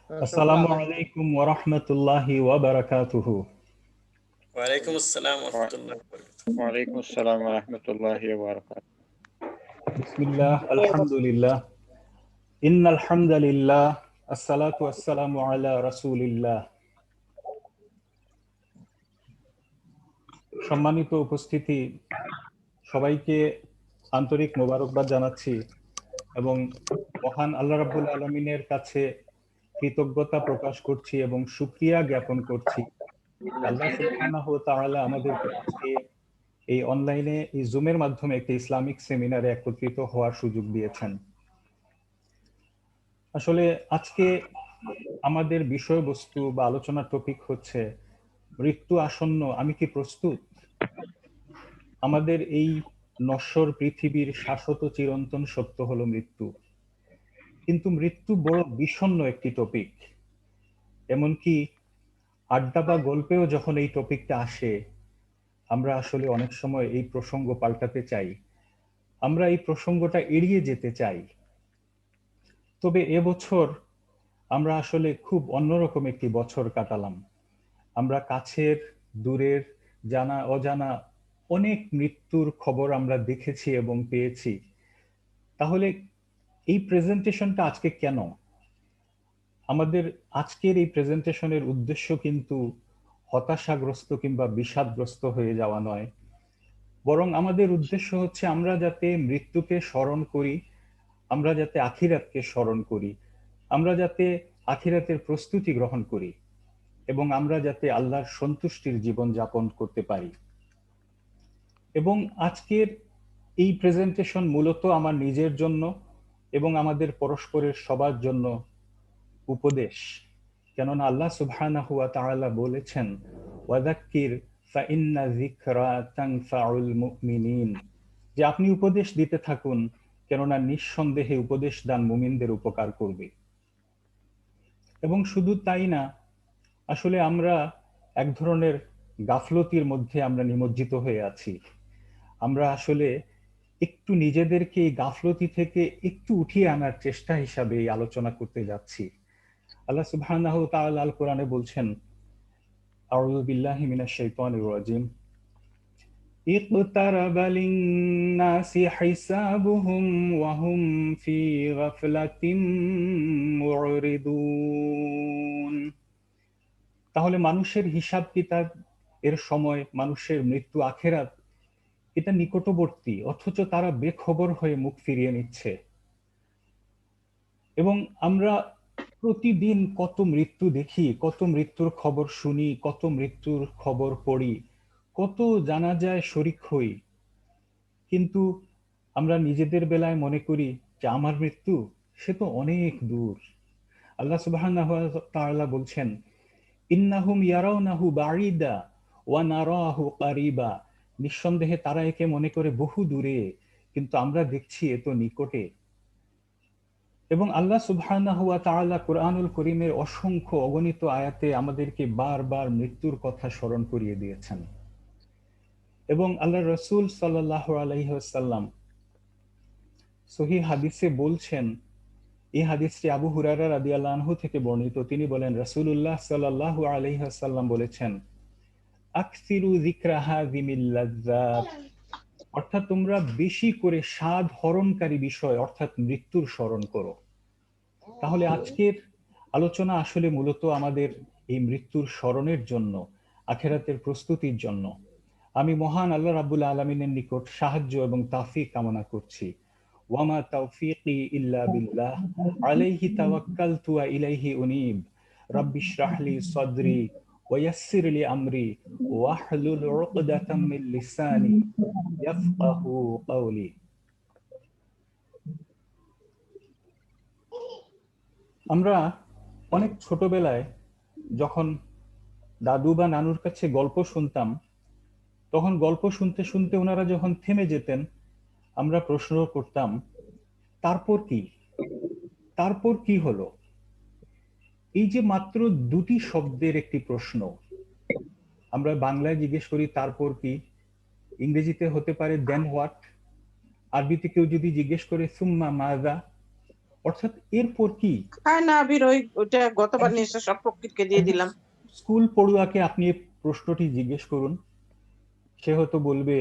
শুক্রান। আসসালামু আলাইকুম ওয়া রাহমাতুল্লাহি ওয়া বারাকাতুহু। ওয়ালাইকুম আসসালাম ওয়া রাহমাতুল্লাহি ওয়া বারাকাতুহু। ওয়ালাইকুম আসসালাম ওয়া রাহমাতুল্লাহি ওয়া বারাকাতুহু। বিসমিল্লাহ, আলহামদুলিল্লাহ, ইন্নাল হামদালিল্লাহ, আসসালাতু ওয়াসসালামু আলা রাসূলিল্লাহ। সম্মানিত উপস্থিতি, সবাইকে আন্তরিক মোবারকবাদ জানাচ্ছি এবং মহান আল্লাহ রাব্বুল আলামিনের কাছে কৃতজ্ঞতা প্রকাশ করছি এবং শুকরিয়া জ্ঞাপন করছি। আল্লাহ সুবহানাহু ওয়া তাআলা আমাদেরকে আজকে এই অনলাইনে এই জুমের মাধ্যমে একটি ইসলামিক সেমিনারে একত্রিত হওয়ার সুযোগ দিয়েছেন। আসলে আজকে আমাদের বিষয়বস্তু বা আলোচনার টপিক হচ্ছে মৃত্যু আসন্ন, আমি কি প্রস্তুত? আমাদের এই নশ্বর পৃথিবীর শাশ্বত চিরন্তন সত্য হলো মৃত্যু, কিন্তু মৃত্যু বড় বিষণ্ণ একটি টপিক। এমনকি আড্ডা বা গল্পেও যখন এই টপিকটা আসে, আমরা আসলে অনেক সময় এই প্রসঙ্গ পাল্টাতে চাই, আমরা এই প্রসঙ্গটা এড়িয়ে যেতে চাই। তবে এবছর আমরা আসলে খুব অন্যরকম একটি বছর কাটালাম। আমরা কাছের, দূরের, জানা অজানা অনেক মৃত্যুর খবর আমরা দেখেছি এবং পেয়েছি। তাহলে এই প্রেজেন্টেশনটা আজকে কেন? আমাদের আজকের এই প্রেজেন্টেশনের উদ্দেশ্য কিন্তু হতাশাগ্রস্ত কিংবা বিষাদগ্রস্ত হয়ে যাওয়া নয়, বরং আমাদের উদ্দেশ্য হচ্ছে আমরা যাতে মৃত্যুকে স্মরণ করি, আমরা যাতে আখিরাতকে স্মরণ করি, আমরা যাতে আখিরাতের প্রস্তুতি গ্রহণ করি এবং আমরা যাতে আল্লাহর সন্তুষ্টির জীবন যাপন করতে পারি। এবং আজকের এই প্রেজেন্টেশন মূলত আমার নিজের জন্য এবং আমাদের পরস্পরের সবার জন্য উপদেশ। কেননা আল্লাহ সুবহানাহু ওয়া তাআলা বলেছেন, ওয়াযাক্কির ফাইন্না যিকরা তানফাউল মুমিনিন, যে আপনি উপদেশ দিতে থাকুন, কেননা নিঃসন্দেহে উপদেশ দান মুমিনদের উপকার করবে। এবং শুধু তাই না, আসলে আমরা এক ধরনের গাফলতির মধ্যে আমরা নিমজ্জিত হয়ে আছি। আমরা আসলে একটু নিজেদেরকে এই গাফলতি থেকে একটু উঠিয়ে আনার চেষ্টা হিসাবে এই আলোচনা করতে যাচ্ছি। আল্লাহ সুবহানাহু ওয়া তাআলা আল কোরআনে বলছেন, আউযু বিল্লাহি মিনাশ শাইতানির রাজিম, ইকতারাবা লিন-নাসি হিসাবুহুম ওয়া হুম ফি গাফলাতিন মুরিদুন। তাহলে মানুষের হিসাব কিতাব এর সময়, মানুষের মৃত্যু আখেরাত, এটা নিকটবর্তী, অথচ তারা বেখবর হয়ে মুখ ফিরিয়ে নিচ্ছে। এবং আমরা প্রতিদিন কত মৃত্যু দেখি, কত মৃত্যুর খবর শুনি, কত মৃত্যুর খবর পড়ি, কত জানাজায় শরীক হই, কিন্তু আমরা নিজেদের বেলায় মনে করি যে আমার মৃত্যু সে তো অনেক দূর। আল্লাহ সুবহানাহু ওয়া তাআলা বলছেন, ইন্নাহুম ইয়ারাউনাহু বাঈদা ওয়া নারাহু কারিবা, নিঃসন্দেহে তারা একে মনে করে বহু দূরে, কিন্তু আমরা দেখছি এ তো নিকটে। এবং আল্লাহ সুবহানাহু ওয়া তাআলা কুরআনুল কারীমের অসংখ্য অগণিত আয়াতে আমাদেরকে বারবার মৃত্যুর কথা স্মরণ করিয়ে দিয়েছেন। এবং আল্লাহ রাসূল সাল্লাল্লাহু আলাইহি ওয়াসাল্লাম সহিহ হাদিসে বলছেন, এই হাদিসটি আবু হুরায়রা রাদিয়াল্লাহু আনহু থেকে বর্ণিত। তিনি বলেন, রাসূলুল্লাহ সাল্লাল্লাহু আলাইহি ওয়াসাল্লাম বলেছেন, আকসিরু যিকরা হাযিমিল লাযযাত, অর্থাৎ তোমরা বেশি করে স্বাদ হরণকারী বিষয় অর্থাৎ মৃত্যুর স্মরণ করো। তাহলে আজকের আলোচনা আসলে মূলত আমাদের এই মৃত্যুর স্মরণের জন্য, আখেরাতের প্রস্তুতির জন্য। আমি মহান আল্লাহ রাব্বুল আলামিনের নিকট সাহায্য এবং তাওফীক কামনা করছি। ওয়ামা তাওফীকি ইল্লা বিল্লাহ, আলাইহি তাওয়াক্কালতু ওয়া ইলাইহি উনীব। রাব্বিশ রাহলি সাদরি ওয়া ইয়াসসির লি আমরি ওয়াহলুল উকদাতাম মিন লিসানি ইয়াফকাহু কাওলি। আমরা অনেক ছোটবেলায় যখন দাদু বা নানুর কাছে গল্প শুনতাম, তখন গল্প শুনতে শুনতে ওনারা যখন থেমে যেতেন, আমরা প্রশ্ন করতাম, তারপর কি? তারপর কি হলো? এই যে মাত্র দুটি শব্দের একটি প্রশ্ন, আমরা বাংলায় জিজ্ঞেস করি তারপর কি, ইংরেজিতে হতে পারে দেন হোয়াট, আরবিতে কেউ যদি জিজ্ঞেস করে সুম্মা মাযা, অর্থাৎ এরপর কি? না আবির, ওইটা গতবার নিয়ে এসে সব প্রকৃতকে দিয়ে দিলাম। স্কুল পড়ুয়াকে আপনি এই প্রশ্নটি জিজ্ঞেস করুন, সে হয়তো বলবে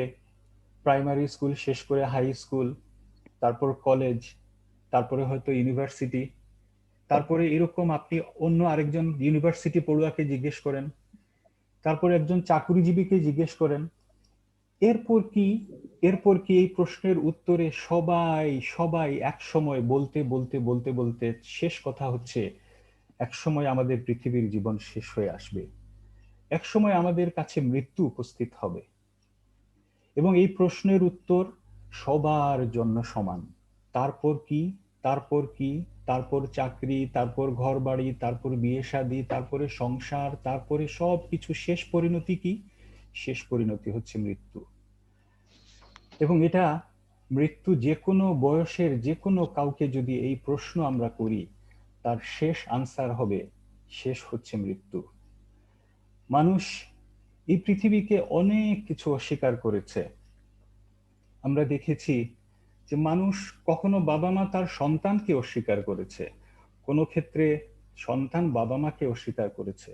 প্রাইমারি স্কুল শেষ করে হাই স্কুল, তারপর কলেজ, তারপরে হয়তো ইউনিভার্সিটি, তারপরে এরকম আপনি অন্য আরেকজন ইউনিভার্সিটি পড়ুয়াকে জিজ্ঞেস করেন, তারপরে একজন চাকরিজীবীকে জিজ্ঞেস করেন, এরপর কি? এরপর কি? এই প্রশ্নের উত্তরে সবাই সবাই এক সময় বলতে বলতে বলতে বলতে শেষ কথা হচ্ছে এক সময় আমাদের পৃথিবীর জীবন শেষ হয়ে আসবে, এক সময় আমাদের কাছে মৃত্যু উপস্থিত হবে। এবং এই প্রশ্নের উত্তর সবার জন্য সমান। তারপর কি? তারপর কি? তারপর চাকরি, তারপর ঘর বাড়ি, তারপর বিয়ে শাদী, তারপরে সংসার, তারপরে সবকিছু শেষ পরিণতি কি? শেষ পরিণতি হচ্ছে মৃত্যু। এবং এটা মৃত্যু যে কোনো বয়সের যে কোনো কাউকে যদি এই প্রশ্ন আমরা করি, তার শেষ আনসার হবে শেষ হচ্ছে মৃত্যু। মানুষ এই পৃথিবীকে অনেক কিছু অস্বীকার করেছে। আমরা দেখেছি যে মানুষ কখনো বাবা মা তার সন্তানকে অস্বীকার করেছে, কোনো ক্ষেত্রে সন্তান বাবা মাকে অস্বীকার করেছে,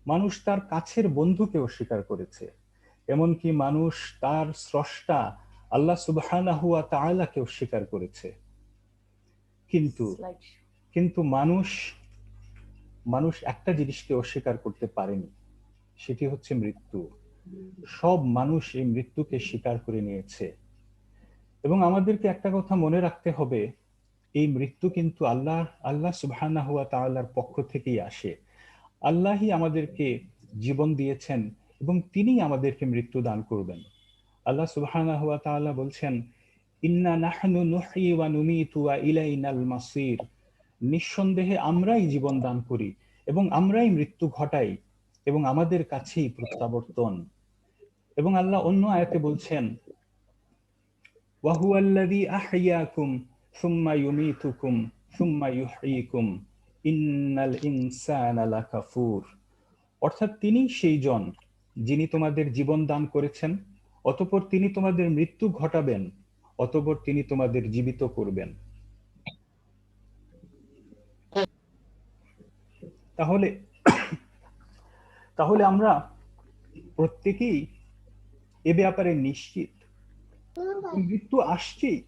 মানুষ তার কাছের বন্ধুকে অস্বীকার করেছে, এমনকি মানুষ তার স্রষ্টা আল্লাহ সুবহানাহু ওয়া তাআলাকে অস্বীকার করেছে। কিন্তু মানুষ একটা জিনিসকে অস্বীকার করতে পারেনি, সেটি হচ্ছে মৃত্যু। সব মানুষ এই মৃত্যুকে স্বীকার করে নিয়েছে। এবং আমাদেরকে একটা কথা মনে রাখতে হবে, এই মৃত্যু কিন্তু আল্লাহ সুবহানাহু ওয়া তাআলার পক্ষ থেকেই আসে। আল্লাহই আমাদেরকে জীবন দিয়েছেন এবং তিনিই আমাদেরকে মৃত্যু দান করবেন। আল্লাহ সুবহানাহু ওয়া তাআলা বলছেন, ইন্না নাহনু নুহয়ি ওয়া নুমীতু ওয়া ইলাইনাল মাসীর, নিঃসন্দেহে আমরাই জীবন দান করি এবং আমরাই মৃত্যু ঘটাই এবং আমাদের কাছেই প্রত্যাবর্তন। এবং আল্লাহ অন্য আয়াতে বলছেন, ওয়া হুয়াল্লাযী আহইয়াকুম সুম্মা ইউমীতুকুম সুম্মা ইউহয়িকুম ইন্নাল ইনসানা লাকাফুর। অর্থাৎ তিনি সেই জন যিনি তোমাদের জীবন দান করেছেন, অতঃপর তিনি তোমাদের মৃত্যু ঘটাবেন, অতঃপর তিনি তোমাদের জীবিত করবেন। তাহলে আমরা প্রত্যেকেই এ ব্যাপারে নিশ্চিত মৃত্যু আসছেই।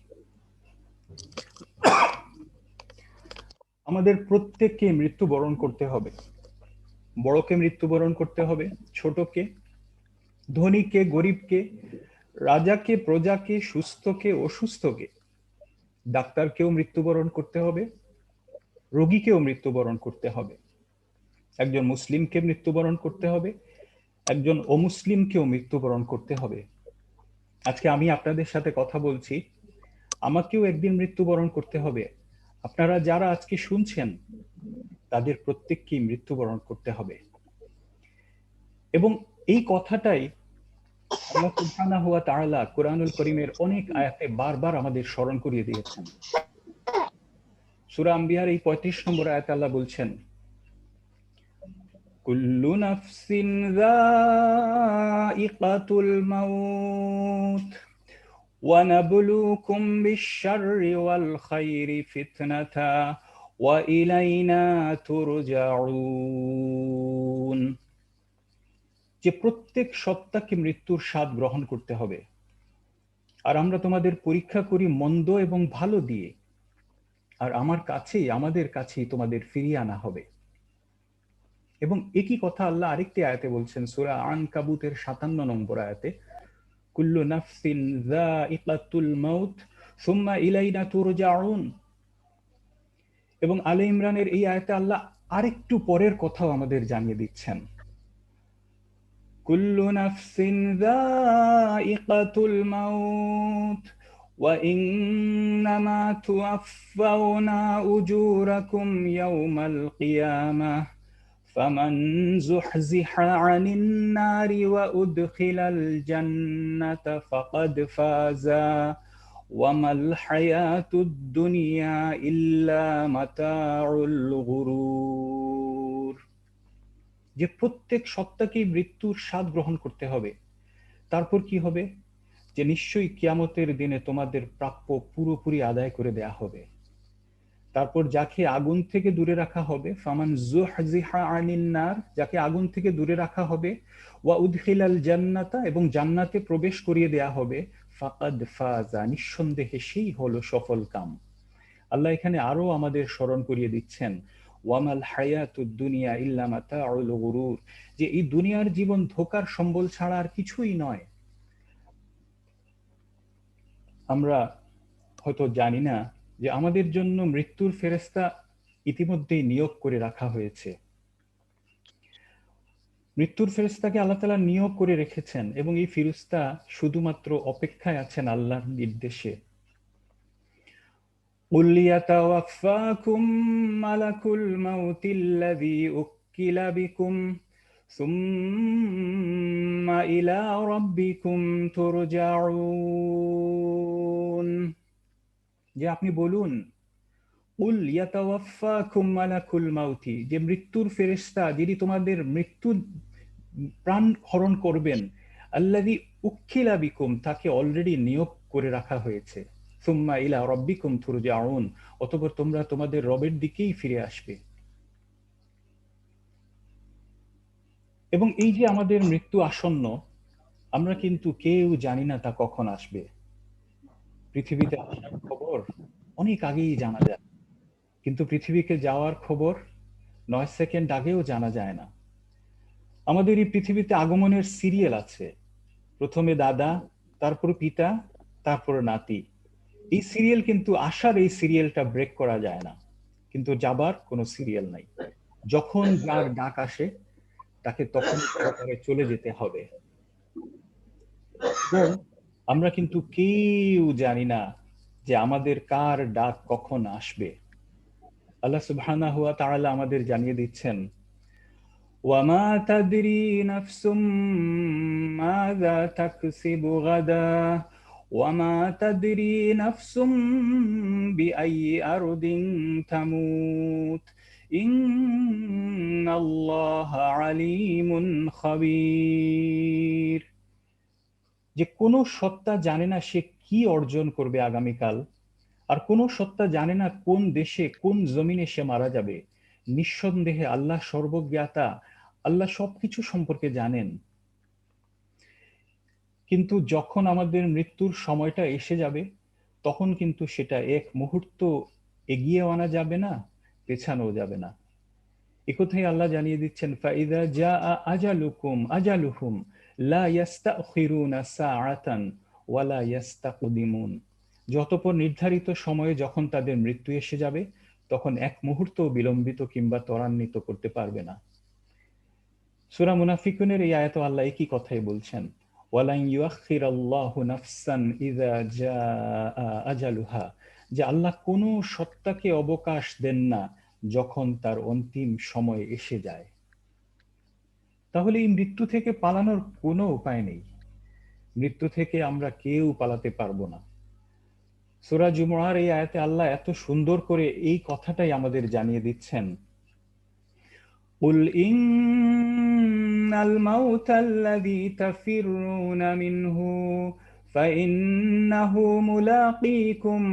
আমাদের প্রত্যেককে মৃত্যুবরণ করতে হবে। বড়কে মৃত্যুবরণ করতে হবে, ছোটকে, ধনীকে, গরিবকে, রাজাকে, প্রজাকে, সুস্থকে, অসুস্থকে। ডাক্তারকেও মৃত্যুবরণ করতে হবে, রোগীকেও মৃত্যুবরণ করতে হবে। একজন মুসলিমকে মৃত্যুবরণ করতে হবে, একজন অমুসলিমকেও মৃত্যুবরণ করতে হবে। আজকে আমি আপনাদের সাথে কথা বলছি, আমাকেও একদিন মৃত্যুবরণ করতে হবে। আপনারা যারা আজকে শুনছেন তাদের প্রত্যেককেই মৃত্যুবরণ করতে হবে। এবং এই কথাটাই আল্লাহ সুবহানাহু ওয়া তাআলা কুরআনুল কারীমের অনেক আয়াতে বারবার আমাদের স্মরণ করিয়ে দিয়েছেন। সূরা আম্বিয়ার এই ৩৫ নম্বর আয়াতে আল্লাহ বলছেন, কুল্লু নাফসিন যায়িকাতুল মাউত ওয়া নাবলুকুম বিশ-শাররি ওয়াল খায়রি ফিতনাতা ওয়া ইলাইনা তুরজাউন। যে প্রত্যেক সত্তাকে মৃত্যুর স্বাদ গ্রহণ করতে হবে, আর আমরা তোমাদের পরীক্ষা করি মন্দ এবং ভালো দিয়ে, আর আমাদের কাছেই তোমাদের ফিরিয়ে আনা হবে। এবং একই কথা আল্লাহ আরেকটি আয়াতে বলছেন, সূরা আনকাবুতের ৫৭ নম্বর আয়াতে, কুল্লু নাফসিন যায়িকাতুল মাউত সুম্মা ইলাইনা তুরজাউন। এবং আলে ইমরানের এই আয়াতে আল্লাহ আরেকটু পরের কথাও আমাদের জানিয়ে দিচ্ছেন, কুল্লু নাফসিন যায়িকাতুল মাউত ওয়া ইন্নামা তুওয়াফাউনা উজুরাকুম ইয়াওমাল কিয়ামাহ ফামান যুহজিহা আনিন নারি ওয়া উদখিলাল জান্নাতা ফাকাদ ফাজা ওয়া মাল হায়াতুদ দুনিয়া ইল্লা মাতাউল গুরুর। যে প্রত্যেক সত্তাকেই মৃত্যুর স্বাদ গ্রহণ করতে হবে। তারপর কি হবে? যে নিশ্চয়ই কিয়ামতের দিনে তোমাদের প্রাপ্য পুরোপুরি আদায় করে দেয়া হবে। তারপর যাকে আগুন থেকে দূরে রাখা হবে, ফামান যুহজিহা আনিন নার, যাকে আগুন থেকে দূরে রাখা হবে, ওয়া উদখিলাল জান্নাতা, এবং জান্নাতে প্রবেশ করিয়ে দেয়া হবে, ফাকাদ ফাজা, নিঃসন্দেহে সেই হলো সফল কাম। আল্লাহ এখানে আরো আমাদের স্মরণ করিয়ে দিচ্ছেন, ওয়ামাল হায়াতুদ দুনিয়া ইল্লা মাতাউল গুরুর, যে এই দুনিয়ার জীবন ধোঁকার সম্বল ছাড়া আর কিছুই নয়। আমরা হয়তো জানি না যে আমাদের জন্য মৃত্যুর ফেরেশতা ইতিমধ্যেই নিয়োগ করে রাখা হয়েছে। মৃত্যুর ফেরেশতাকে আল্লাহ তাআলা নিয়োগ করে রেখেছেন, এবং এই ফেরেশতা শুধুমাত্র অপেক্ষায় আছেন আল্লাহর নির্দেশে। قُلْ يَتَوَفَّاكُم مَلَكُ الْمَوْتِ الَّذِي وُكِّلَ بِكُمْ ثُمَّ إِلَى رَبِّكُمْ تُرْجَعُونَ। যে আপনি বলুন, কুল ইয়াতাওয়াফাকুম মালাকুল মাউতি, যে মৃত্যুর ফেরেশতা যিনি তোমাদের মৃত্যু প্রাণ হরণ করবেন, আল্লাযী উক্কিলা বিকুম, তাকে অলরেডি নিয়োগ করে রাখা হয়েছে, সুম্মা ইলা রাব্বিকুম তুরজাউন, অতঃপর তোমরা তোমাদের রবের দিকেই ফিরে আসবে। এবং এই যে আমাদের মৃত্যু আসন্ন, আমরা কিন্তু কেউ জানি না তা কখন আসবে। পৃথিবীতে আসার খবর অনেক আগেই জানা যায়, কিন্তু পৃথিবীকে যাওয়ার খবর 9 সেকেন্ড আগেও জানা যায় না। আমাদের এই পৃথিবীতে আগমনের সিরিয়াল আছে, প্রথমে দাদা, তারপর পিতা, তারপর নাতি। এই সিরিয়াল কিন্তু আসার এই সিরিয়ালটা ব্রেক করা যায় না, কিন্তু যাবার কোনো সিরিয়াল নাই। যখন যার ডাক আসে তাকে তখন চলে যেতে হবে। এবং আমরা কিন্তু কেউ জানি না যে আমাদের কার ডাক কখন আসবে। আল্লাহ সুবহানাহু ওয়া তাআলা আমাদের জানিয়ে দিচ্ছেন, ওয়ামা তাদরি নাফসুম মাযা তাকসিবু গাদা ওয়ামা তাদরি নাফসুম বিআইয়ি আরদিন তামুত ইন্নাল্লাহা আলীমুন খাবীর। যে কোনো সত্তা জানে না সে কি অর্জন করবে আগামীকাল, আর কোনো সত্তা জানে না কোন দেশে কোন জমিনে সে মারা যাবে। নিঃসন্দেহে আল্লাহ সর্বজ্ঞাতা, আল্লাহ সবকিছু সম্পর্কে জানেন। কিন্তু যখন আমাদের মৃত্যুর সময়টা এসে যাবে, তখন কিন্তু সেটা এক মুহূর্ত এগিয়ে আনা যাবে না, পেছানো যাবে না। একথাই আল্লাহ জানিয়ে দিচ্ছেন, ফাইদা জাআ আজালুহুম লা ইস্তাখিরুনা সাআতান ওয়া লা ইস্তাকদিমুন। যতপর নির্ধারিত সময়ে যখন তাদের মৃত্যু এসে যাবে, তখন এক মুহূর্ত বিলম্বিত কিংবা ত্বরান্বিত করতে পারবে না। সূরা মুনাফিকুনের এই আয়াতে আল্লাহ একই কথাই বলছেন, ওয়ালান ইউআখিরাল্লাহু নাফসান ইযা জাআ আজালুহা, যে আল্লাহ কোনো সত্তাকে অবকাশ দেন না যখন তার অন্তিম সময় এসে যায়। তাহলে এই মৃত্যু থেকে পালানোর কোনো উপায় নেই। মৃত্যু থেকে আমরা কেউ পালাতে পারবো না। সূরা জুমআর এই আয়াতে আল্লাহ এত সুন্দর করে এই কথাটাই আমাদের জানিয়ে দিচ্ছেন, কুল ইন্নাল মাউতাল্লাযী তাফিরুনা মিনহু ফাইন্নাহু মুলাকীকুম।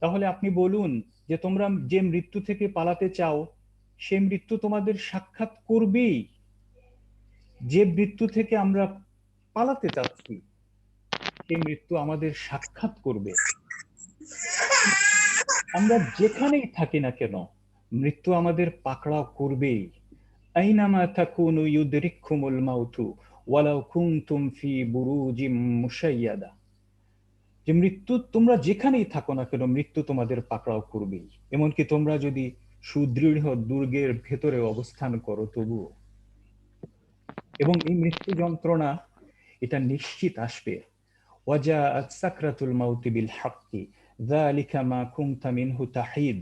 তাহলে আপনি বলুন যে তোমরা যে মৃত্যু থেকে পালাতে চাও, সেই মৃত্যু তোমাদের সাক্ষাৎ করবেই। যে মৃত্যু থেকে আমরা পালাতে চাচ্ছি, সেই মৃত্যু আমাদের সাক্ষাৎ করবে। আমরা যেখানেই থাকি না কেন, মৃত্যু আমাদের পাকড়াও করবেই। আইনামা তাকুনু ইউদরিকুমুল মাউতু ওয়ালাউ কুনতুম ফি বুরুজিম মুশাইয়াদা। যে মৃত্যু তোমরা যেখানেই থাকো না কেন, মৃত্যু তোমাদের পাকড়াও করবেই, এমনকি তোমরা যদি সুদৃঢ় দুর্গের ভেতরে অবস্থান করো তবুও। এবং এই মৃত্যু যন্ত্রণা এটা নিশ্চিত আসবে। ওয়াজাআত সাকরাতুল মাউতি বিল হাক্কি যালিকা মা কুনতা মিনহু তাহিদ।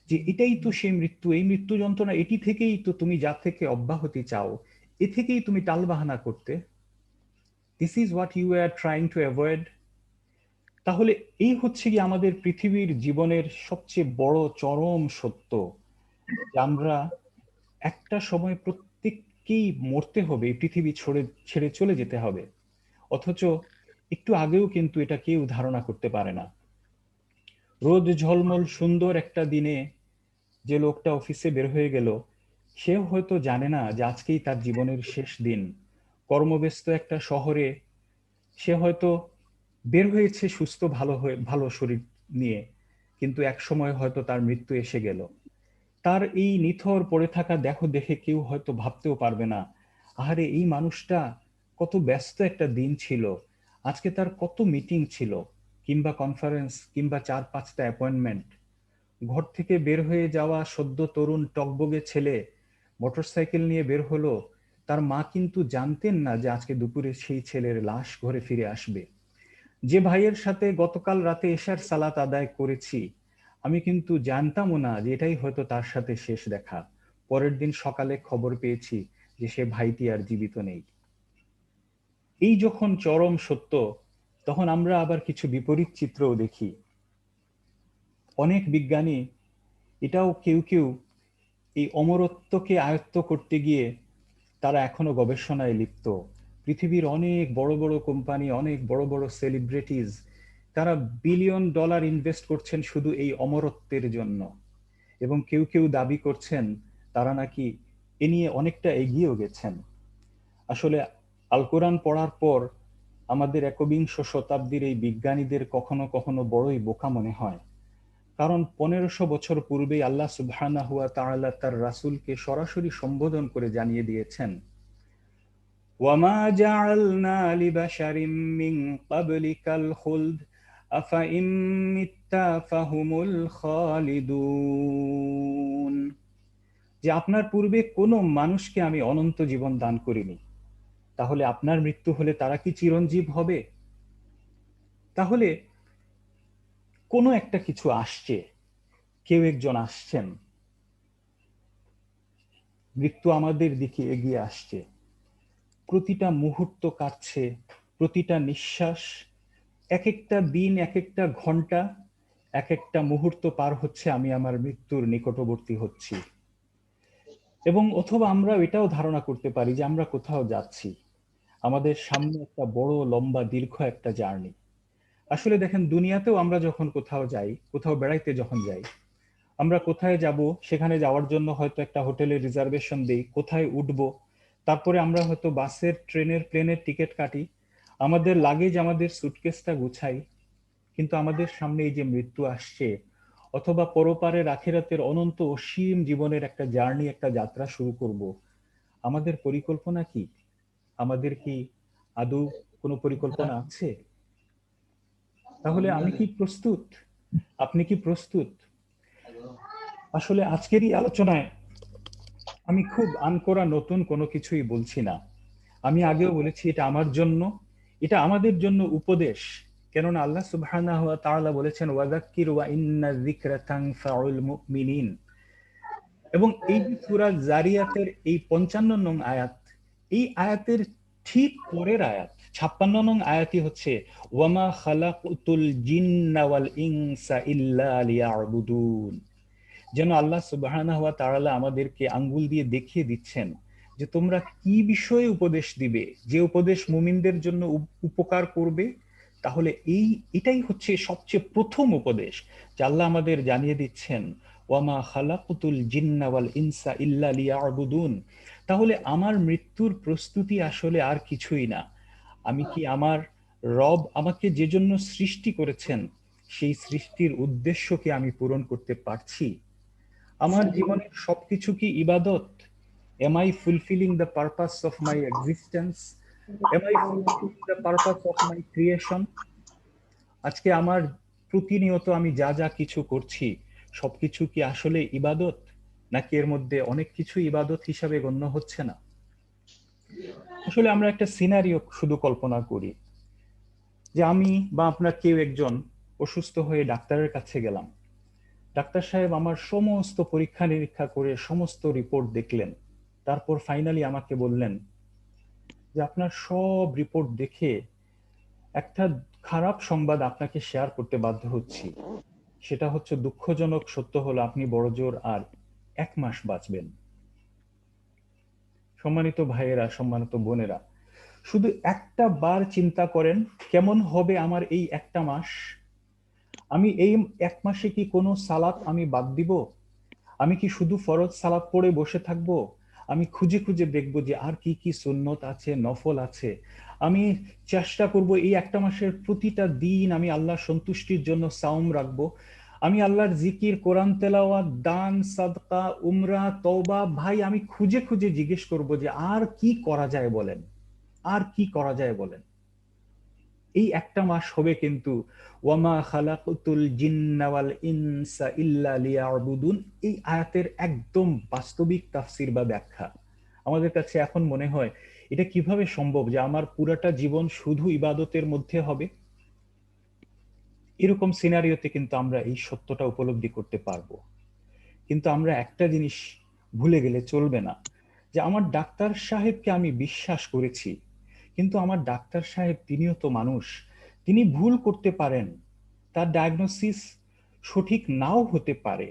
যে এটাই তো সেই মৃত্যু, এই মৃত্যু যন্ত্রণা, এটি থেকেই তো তুমি যা থেকে অব্যাহতি চাও, এ থেকেই তুমি টালবাহানা করতে। This is what you are trying to avoid. তাহলে এই হচ্ছে কি আমাদের পৃথিবীর জীবনের সবচেয়ে বড় চরম সত্য, যে আমরা একটা সময় প্রত্যেককেই মরতে হবে, এই পৃথিবী ছেড়ে চলে যেতে হবে। অথচ একটু আগেও কিন্তু এটা কেউ ধারণা করতে পারে না। রোদ ঝলমল সুন্দর একটা দিনে যে লোকটা অফিসে বের হয়ে গেল, সে হয়তো জানে না যে আজকেই তার জীবনের শেষ দিন। কর্মব্যস্ত একটা শহরে সে হয়তো বের হয়েছে সুস্থ, ভালো শরীর নিয়ে, কিন্তু এক সময় হয়তো তার মৃত্যু এসে গেল। তার এই নিথর পড়ে থাকা দেহ দেখে কেউ হয়তো ভাবতেও পারবে না, আহারে এই মানুষটা কত ব্যস্ত একটা দিন ছিল, আজকে তার কত মিটিং ছিল, কিংবা কনফারেন্স, কিংবা 4-5টা অ্যাপয়েন্টমেন্ট। ঘর থেকে বের হয়ে যাওয়া সদ্য তরুণ টকবগে ছেলে মোটরসাইকেল নিয়ে বের হলো, তার মা কিন্তু জানতেন না যে আজকে দুপুরে সেই ছেলের লাশ ঘরে ফিরে আসবে। যে ভাইয়ের সাথে গতকাল রাতে এশার সালাত আদায় করেছি, আমি কিন্তু জানতামও না যে এটাই হয়তো তার সাথে শেষ দেখা। পরের দিন সকালে খবর পেয়েছি যে সে ভাইটি আর জীবিত নেই। এই যখন চরম সত্য, তখন আমরা আবার কিছু বিপরীত চিত্রও দেখি। অনেক বিজ্ঞানী, এটাও কেউ কেউ এই অমরত্বকে আয়ত্ত করতে গিয়ে তারা এখনো গবেষণায় লিপ্ত। পৃথিবীর অনেক বড় বড় কোম্পানি, অনেক বড় বড় সেলিব্রিটিজ, তারা বিলিয়ন ডলার ইনভেস্ট করছেন শুধু এই অমরত্বের জন্য। এবং কেউ কেউ দাবি করছেন তারা নাকি এ নিয়ে অনেকটা এগিয়েও গেছেন। আসলে আল কোরআন পড়ার পর আমাদের একবিংশ শতাব্দীর এই বিজ্ঞানীদের কখনো কখনো বড়ই বোকা মনে হয়। কারণ 1500 বছর পূর্বেই আল্লাহ সুবহানাহু ওয়া তাআলা তার রাসূলকে সরাসরি সম্বোধন করে জানিয়ে দিয়েছেন, ওয়ামা জাআলনা লিবাশারিম মিন ক্বাবলিকাল খুলদ আফা ইম মিত্তা ফাহুমুল খালিদুন। যে আপনার পূর্বে কোনো মানুষকে আমি অনন্ত জীবন দান করিনি, তাহলে আপনার মৃত্যু হলে তারা কি চিরঞ্জীব হবে? তাহলে কোনো একটা কিছু আসছে, কেউ একজন আসছেন, মৃত্যু আমাদের দিকে এগিয়ে আসছে। প্রতিটা মুহূর্ত কাটছে, প্রতিটা নিঃশ্বাস, এক একটা দিন, এক একটা ঘন্টা, এক একটা মুহূর্ত পার হচ্ছে, আমি আমার মৃত্যুর নিকটবর্তী হচ্ছি। এবং অথবা আমরা এটাও ধারণা করতে পারি যে আমরা কোথাও যাচ্ছি, আমাদের সামনে একটা বড় লম্বা দীর্ঘ একটা জার্নি। আসলে দেখেন, দুনিয়াতেও আমরা যখন কোথাও যাই, কোথাও বেড়াইতে যখন যাই, আমরা কোথায় যাব সেখানে যাওয়ার জন্য হয়তো একটা হোটেলের রিজার্ভেশন দেই, কোথায় উঠবো, তারপরে আমরা হয়তো বাসের, ট্রেনের, প্লেনের টিকিট কাটি, আমাদের লাগেজ, আমাদের সুটকেসটা গুছাই। কিন্তু আমাদের সামনে এই যে মৃত্যু আসছে, অথবা পরপারের আখিরাতের অনন্ত অসীম জীবনের একটা জার্নি, একটা যাত্রা শুরু করব, আমাদের পরিকল্পনা কি? আমাদের কি আদৌ কোনো পরিকল্পনা আছে? তাহলে আমি কি প্রস্তুত? আপনি কি প্রস্তুত? আসলে আজকের এই আলোচনায় আমি খুব আনকোরা নতুন কোনো কিছুই বলছি না। আমি আগেও বলেছি এটা আমার জন্য, এটা আমাদের জন্য উপদেশ। কেননা আল্লাহ সুবহানাহু ওয়া তাআলা বলেছেন, ওয়াযাক্কির ওয়া ইন্না যিকরা তানফাউল মুমিনিন। এবং এই যে সূরা জারিয়াতের এই 55 নং আয়াত, এই আয়াতের ঠিক পরের আয়াত 56 নং আয়াতই হচ্ছে ওয়ামা খালাকুতুল জিন্না ওয়াল ইনসা ইল্লা লিয়াবুদুন। যেন আল্লাহ সুবহানাহু ওয়া তাআলা আমাদেরকে আঙ্গুল দিয়ে দেখিয়ে দিচ্ছেন যে তোমরা কি বিষয়ে উপদেশ দিবে, যে উপদেশ মুমিনদের জন্য উপকার করবে। তাহলে এটাই হচ্ছে সবচেয়ে প্রথম উপদেশ, যে আল্লাহ আমাদের জানিয়ে দিচ্ছেন, ওয়ামা খালাকুতুল জিন্না ওয়াল ইনসা ইল্লা লিয়াবুদুন। তাহলে আমার মৃত্যুর প্রস্তুতি আসলে আর কিছুই না। আমি কি আমার রব আমাকে যে জন্য সৃষ্টি করেছেন, সেই সৃষ্টির উদ্দেশ্যকে আমি পূরণ করতে পারছি? আমার জীবনের সবকিছু কি ইবাদত? Am I fulfilling the purpose of my existence? Am I fulfilling the purpose of my creation? আজকে আমার প্রতিনিয়ত আমি যা যা কিছু করছি, সবকিছু কি আসলে ইবাদত, নাকি এর মধ্যে অনেক কিছু ইবাদত হিসাবে গণ্য হচ্ছে না? আসলে আমরা একটা সিনারিও শুধু কল্পনা করি, যে আমি বা আপনার কেউ একজন অসুস্থ হয়ে ডাক্তারের কাছে গেলাম। ডাক্তার সাহেব আমার সমস্ত পরীক্ষা নিরীক্ষা করে সমস্ত রিপোর্ট দেখলেন, তারপর ফাইনালি আমাকে বললেন যে আপনার সব রিপোর্ট দেখে একটা খারাপ সংবাদ আপনাকে শেয়ার করতে বাধ্য হচ্ছি। সেটা হচ্ছে, দুঃখজনক সত্য হলো আপনি বড়জোর আর 1 মাস বাঁচবেন। সম্মানিত ভাইয়েরা, সম্মানিত বোনেরা, শুধু একটা বার চিন্তা করেন কেমন হবে আমার এই একটা মাস। আমি এই 1 মাসে কি কোনো সালাত আমি বাদ দিব? আমি কি শুধু ফরজ সালাত পড়ে বসে থাকবো? আমি খুঁজে খুঁজে দেখবো যে আর কি কি সুন্নত আছে, নফল আছে। আমি চেষ্টা করব এই 1টা মাসের প্রতিটা দিন আমি আল্লাহর সন্তুষ্টির জন্য সাওম রাখবো। আমি আল্লাহর জিকির, কোরআন তেলাওয়াত, দান, সাদকা, উমরা, তওবা, ভাই আমি খুঁজে খুঁজে জিজ্ঞেস করব যে আর কি করা যায় বলেন, আর কি করা যায় বলেন। এই 1টা মাস হবে কিন্তু ওয়ামা খালাকুতুল জিন্না ওয়াল ইনসা ইল্লা লিয়াবুদুন, এই আয়াতের একদম বাস্তবিক তাফসির বা ব্যাখ্যা। আমাদের কাছে এখন মনে হয় এটা কিভাবে সম্ভব যে আমার পুরাটা জীবন শুধু ইবাদতের মধ্যে হবে? এরকম সিনারিওতে কিন্তু আমরা এই সত্যটা উপলব্ধি করতে পারবো। কিন্তু আমরা একটা জিনিস ভুলে গেলে চলবে না, যে আমার ডাক্তার সাহেবকে আমি বিশ্বাস করেছি, কিন্তু আমার ডাক্তার সাহেব তিনিও তো মানুষ, তিনি ভুল করতে পারেন, তার ডায়াগনোসিস সঠিক নাও হতে পারে।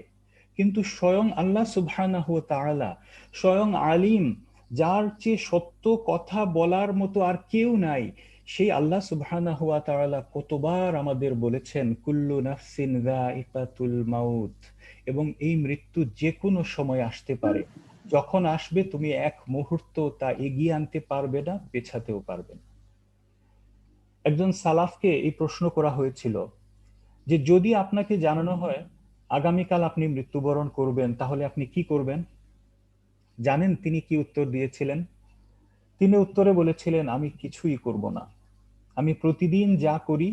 কিন্তু স্বয়ং আল্লাহ সুবহানাহু ওয়া তাআলা, স্বয়ং আলিম, যার চেয়ে সত্য কথা বলার মতো আর কেউ নাই, সেই আল্লাহ সুবহানাহু ওয়া তাআলা কতবার আমাদের বলেছেন কুল্লু নাফসিন যায়িকাতুল মাউত, এবং এই মৃত্যু যে কোনো সময় আসতে পারে। যখন আসবে তুমি এক মুহূর্ত তা এগিয়ে আনতে পারবে না, পেছাতেও পারবে না। একজন সালাফকে এই প্রশ্ন করা হয়েছিল যে যদি আপনাকে জানানো হয় আগামীকাল আপনি মৃত্যুবরণ করবেন, তাহলে আপনি কি করবেন? জানেন তিনি কি উত্তর দিয়েছিলেন? তিনি উত্তরে বলেছিলেন, আমি কিছুই করব না। আমি প্রতিদিন যা করি